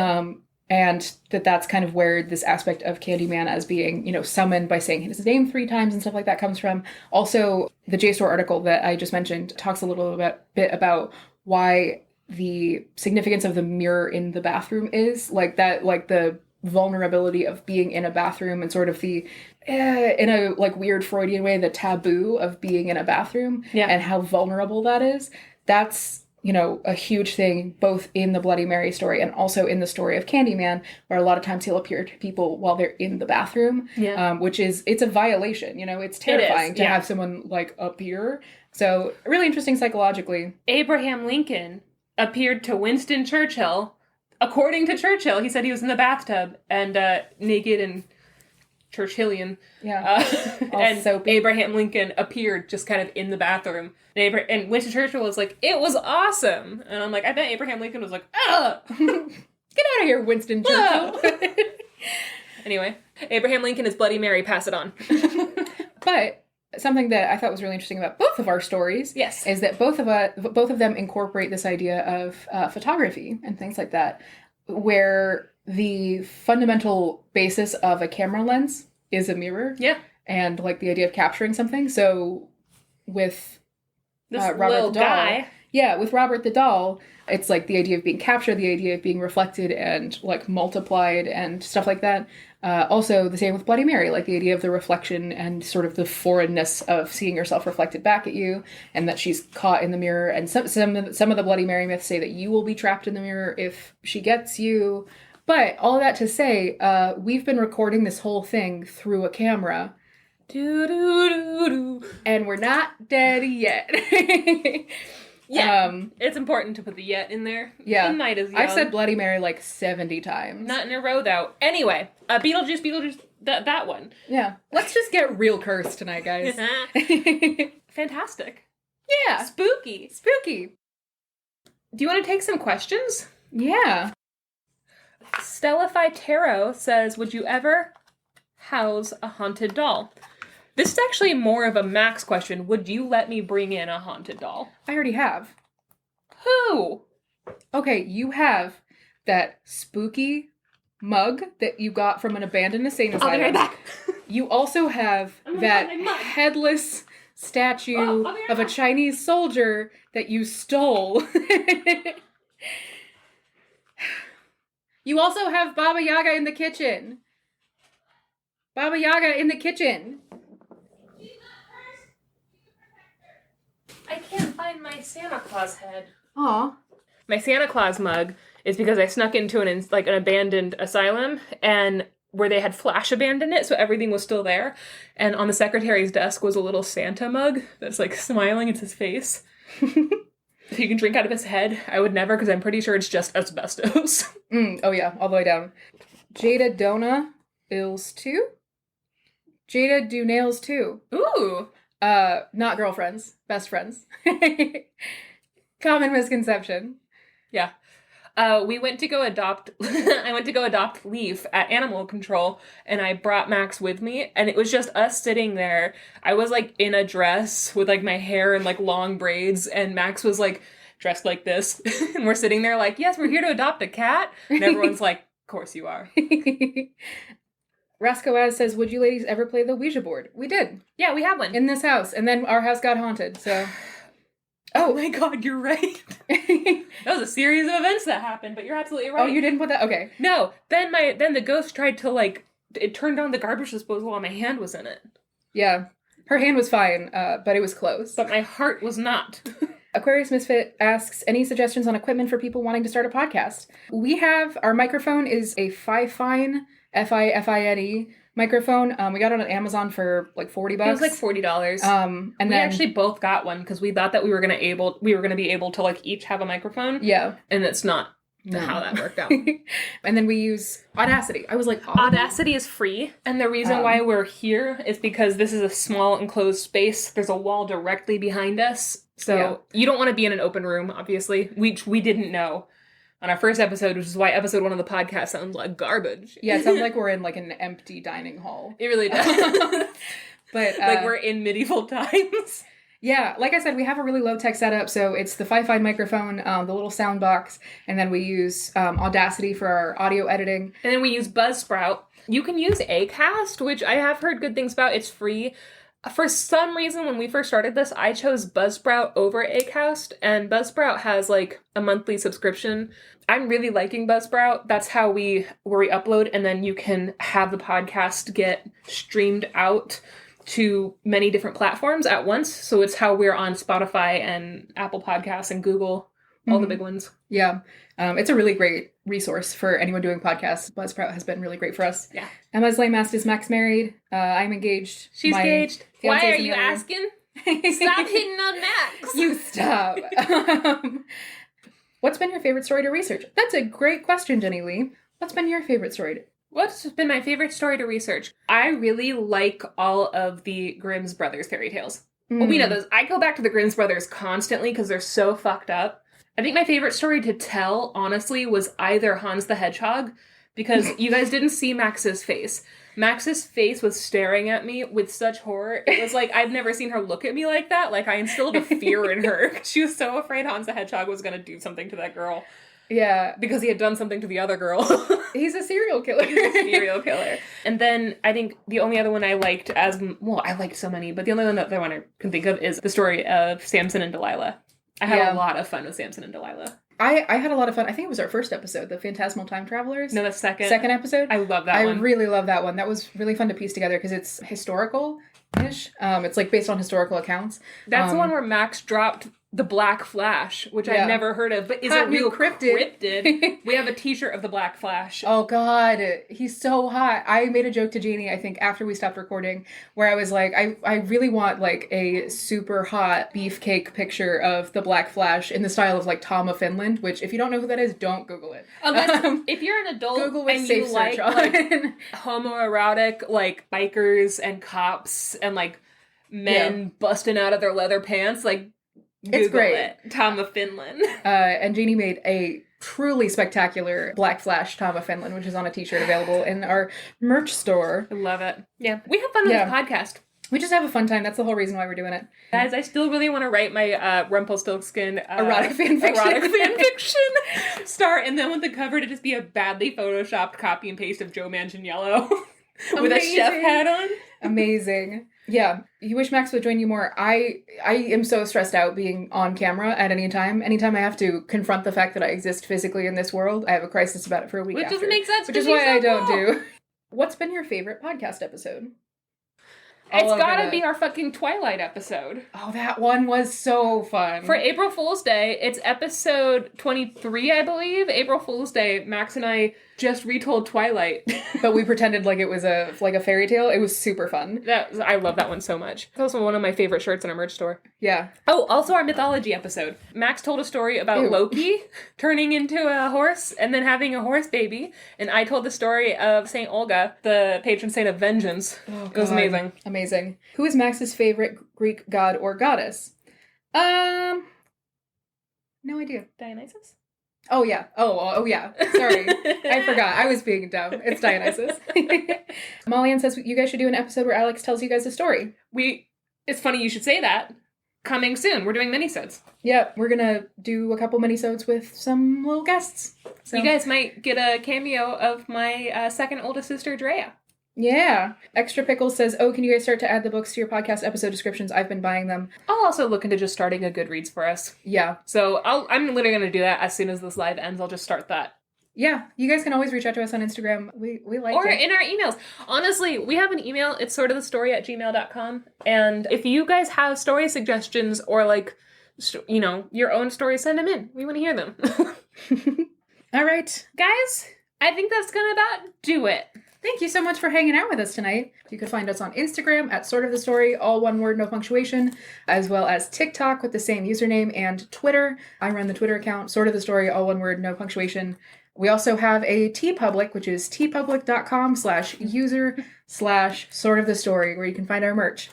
Speaker 1: And that's kind of where this aspect of Candyman as being, summoned by saying his name 3 times and stuff like that comes from. Also, the JSTOR article that I just mentioned talks a little bit about why the significance of the mirror in the bathroom is like that, like the vulnerability of being in a bathroom and sort of the, in a like weird Freudian way, the taboo of being in a bathroom and how vulnerable that is. That's a huge thing both in the Bloody Mary story and also in the story of Candyman, where a lot of times he'll appear to people while they're in the bathroom, which is, it's a violation, it's terrifying to have someone like appear. So really interesting psychologically.
Speaker 2: Abraham Lincoln appeared to Winston Churchill. According to Churchill, he said he was in the bathtub and naked and Churchillian.
Speaker 1: Yeah.
Speaker 2: And Abraham Lincoln appeared just kind of in the bathroom. And Winston Churchill was like, it was awesome. And I'm like, I bet Abraham Lincoln was like, ugh!
Speaker 1: Get out of here, Winston Churchill.
Speaker 2: Anyway, Abraham Lincoln is Bloody Mary, pass it on.
Speaker 1: But something that I thought was really interesting about both of our stories is that both of them incorporate this idea of photography and things like that, where the fundamental basis of a camera lens is a mirror.
Speaker 2: Yeah.
Speaker 1: And like the idea of capturing something. So with
Speaker 2: this
Speaker 1: Robert
Speaker 2: little
Speaker 1: the Doll,
Speaker 2: guy.
Speaker 1: Yeah, with Robert the Doll, it's like the idea of being captured, the idea of being reflected and like multiplied and stuff like that. Also the same with Bloody Mary, like the idea of the reflection and sort of the foreignness of seeing yourself reflected back at you, and that she's caught in the mirror. And some of the Bloody Mary myths say that you will be trapped in the mirror if she gets you. But all that to say, we've been recording this whole thing through a camera. And we're not dead yet.
Speaker 2: It's important to put the yet in there.
Speaker 1: Yeah.
Speaker 2: The night is young.
Speaker 1: I've said Bloody Mary like 70 times.
Speaker 2: Not in a row, though. Anyway, Beetlejuice, that one.
Speaker 1: Yeah. Let's just get real cursed tonight, guys.
Speaker 2: Fantastic.
Speaker 1: Yeah.
Speaker 2: Spooky. Do you want to take some questions?
Speaker 1: Yeah.
Speaker 2: Stellify Tarot says, would you ever house a haunted doll? This is actually more of a Max question. Would you let me bring in a haunted doll?
Speaker 1: I already have.
Speaker 2: Who?
Speaker 1: Okay, you have that spooky mug that you got from an abandoned insane asylum.
Speaker 2: I'll be right back.
Speaker 1: You also have that headless statue of a Chinese soldier that you stole. You also have Baba Yaga in the kitchen. Baba Yaga in the kitchen.
Speaker 2: I can't find my Santa Claus head.
Speaker 1: Aw.
Speaker 2: My Santa Claus mug is because I snuck into an abandoned asylum, and where they had flash abandoned it, so everything was still there. And on the secretary's desk was a little Santa mug that's like smiling. It's his face. So you can drink out of his head. I would never, because I'm pretty sure it's just asbestos.
Speaker 1: Oh yeah, all the way down. Jada Dona Ills 2? Jada do nails too.
Speaker 2: Ooh.
Speaker 1: Not girlfriends, best friends. Common misconception.
Speaker 2: Yeah. We went to go adopt, I went to go adopt Leaf at Animal Control, and I brought Max with me, and it was just us sitting there. I was like in a dress with like my hair and like long braids, and Max was like dressed like this. And we're sitting there like, yes, we're here to adopt a cat. And everyone's like, of course you are.
Speaker 1: Raskoaz says, would you ladies ever play the Ouija board? We did.
Speaker 2: Yeah, we have one.
Speaker 1: In this house. And then our house got haunted, so...
Speaker 2: Oh my god, you're right. That was a series of events that happened, but you're absolutely right.
Speaker 1: Oh, you didn't put that? Okay.
Speaker 2: No, then the ghost tried to, like, it turned on the garbage disposal while my hand was in it.
Speaker 1: Yeah. Her hand was fine, but it was closed.
Speaker 2: But my heart was not.
Speaker 1: Aquarius Misfit asks, any suggestions on equipment for people wanting to start a podcast? We have, our microphone is a Fifine, Fifine microphone. We got it on Amazon for like $40.
Speaker 2: It was like $40.
Speaker 1: And
Speaker 2: we
Speaker 1: then
Speaker 2: actually both got one because we thought that we were gonna be able to like each have a microphone.
Speaker 1: Yeah.
Speaker 2: And it's not how that worked out.
Speaker 1: And then we use Audacity. I was like,
Speaker 2: Audacity is free. And the reason why we're here is because this is a small enclosed space. There's a wall directly behind us. So you don't want to be in an open room, obviously. We didn't know on our first episode, which is why episode 1 of the podcast sounds like garbage.
Speaker 1: Yeah, it sounds like we're in like an empty dining hall.
Speaker 2: It really does.
Speaker 1: But
Speaker 2: like we're in medieval times.
Speaker 1: Yeah, like I said, we have a really low-tech setup, so it's the Fifine microphone, the little sound box, and then we use Audacity for our audio editing.
Speaker 2: And then we use Buzzsprout. You can use Acast, which I have heard good things about. It's free. For some reason, when we first started this, I chose Buzzsprout over Acast, and Buzzsprout has, like, a monthly subscription. I'm really liking Buzzsprout. That's how we upload, and then you can have the podcast get streamed out to many different platforms at once. So it's how we're on Spotify and Apple Podcasts and Google, all the big ones.
Speaker 1: Yeah. It's a really great resource for anyone doing podcasts. Buzzsprout has been really great for us.
Speaker 2: Yeah.
Speaker 1: Emma's lame asked, is Max married? I'm engaged.
Speaker 2: She's engaged. Why are you asking?
Speaker 1: Stop
Speaker 2: hitting on Max.
Speaker 1: You stop. What's been your favorite story to research? That's a great question, Jenny Lee. What's been your favorite story?
Speaker 2: What's been my favorite story to research? I really like all of the Grimm's Brothers fairy tales. Well, we know those. I go back to the Grimm's Brothers constantly because they're so fucked up. I think my favorite story to tell, honestly, was either Hans the Hedgehog, because you guys didn't see Max's face. Max's face was staring at me with such horror. It was like, I've never seen her look at me like that. Like, I instilled a fear in her. She was so afraid Hans the Hedgehog was going to do something to that girl.
Speaker 1: Yeah.
Speaker 2: Because he had done something to the other girl.
Speaker 1: He's a serial killer.
Speaker 2: And then I think the only other one I liked I liked so many, but the only one I can think of is the story of Samson and Delilah. I had a lot of fun with Samson and Delilah.
Speaker 1: I had a lot of fun. I think it was our first episode, the Phantasmal Time Travelers.
Speaker 2: No, the second.
Speaker 1: Second episode.
Speaker 2: I love that one.
Speaker 1: I really love that one. That was really fun to piece together because it's historical-ish. It's like based on historical accounts.
Speaker 2: That's the one where Max dropped the Black Flash, which I've never heard of, but is a real cryptid. We have a t-shirt of the Black Flash.
Speaker 1: Oh god, he's so hot. I made a joke to Janey, I think, after we stopped recording, where I was like, I really want like a super hot beefcake picture of the Black Flash in the style of like Tom of Finland, which if you don't know who that is, don't Google it.
Speaker 2: Unless, if you're an adult
Speaker 1: Google with
Speaker 2: and
Speaker 1: safe
Speaker 2: you like homoerotic, like bikers and cops and like men busting out of their leather pants, like Google
Speaker 1: it's great.
Speaker 2: It. Tom of Finland.
Speaker 1: And Janey made a truly spectacular Black Flash Tom of Finland, which is on a t-shirt available in our merch store.
Speaker 2: I love it. Yeah. We have fun with this podcast.
Speaker 1: We just have a fun time. That's the whole reason why we're doing it.
Speaker 2: Guys, I still really want to write my Rumpelstiltskin
Speaker 1: erotic fanfiction
Speaker 2: star, and then want the cover to just be a badly photoshopped copy and paste of Joe Manganiello with a chef hat on.
Speaker 1: Amazing. Yeah, you wish Max would join you more. I am so stressed out being on camera at any time. Anytime I have to confront the fact that I exist physically in this world, I have a crisis about it for a week after.
Speaker 2: Which doesn't make sense.
Speaker 1: Which is why I don't do. What's been your favorite podcast episode?
Speaker 2: It's gotta be our fucking Twilight episode.
Speaker 1: Oh, that one was so fun.
Speaker 2: For April Fool's Day, it's episode 23, I believe. April Fool's Day, Max and I just retold Twilight.
Speaker 1: But we pretended like it was a fairy tale. It was super fun.
Speaker 2: I love that one so much. It's also one of my favorite shirts in our merch store.
Speaker 1: Yeah.
Speaker 2: Oh, also our mythology episode. Max told a story about Loki turning into a horse and then having a horse baby. And I told the story of St. Olga, the patron saint of vengeance. Oh, God. It was amazing.
Speaker 1: Amazing. Who is Max's favorite Greek god or goddess? No idea.
Speaker 2: Dionysus?
Speaker 1: Oh, yeah. Oh, yeah. Sorry. I forgot. I was being dumb. It's Dionysus. Molly Ann says you guys should do an episode where Alex tells you guys a story.
Speaker 2: It's funny you should say that. coming soon. We're doing minisodes.
Speaker 1: Yeah, we're gonna do a couple minisodes with some little guests. So
Speaker 2: You guys might get a cameo of my second oldest sister, Drea.
Speaker 1: yeah. Extra Pickles says, oh, can you guys start to add the books to your podcast episode descriptions? I've been buying them.
Speaker 2: I'll also look into just starting a Goodreads for us.
Speaker 1: Yeah.
Speaker 2: So I'm literally going to do that as soon as this live ends. I'll just start that.
Speaker 1: Yeah, you guys can always reach out to us on Instagram. We like
Speaker 2: Or
Speaker 1: it.
Speaker 2: in our emails. Honestly, we have an email. It's sortofthestory@gmail.com. And if you guys have story suggestions or like, your own stories, send them in. We want to hear them.
Speaker 1: All right.
Speaker 2: Guys, I think that's going to about do it.
Speaker 1: Thank you so much for hanging out with us tonight. You can find us on Instagram at Sort of the Story, all one word, no punctuation, as well as TikTok with the same username, and Twitter. I run the Twitter account, Sort of the Story, all one word, no punctuation. We also have a TeePublic, which is tpublic.com/user/Sort of the Story, where you can find our merch.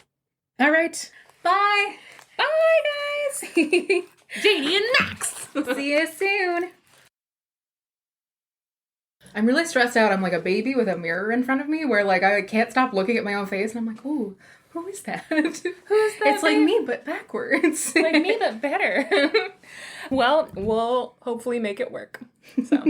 Speaker 1: All right. Bye.
Speaker 2: Bye, guys. Janey and Max.
Speaker 1: See you soon. I'm really stressed out. I'm like a baby with a mirror in front of me where like I can't stop looking at my own face and I'm like, ooh, who is that?
Speaker 2: Who's that?
Speaker 1: It's like me, but backwards.
Speaker 2: Like me, but better. Well, we'll hopefully make it work. So.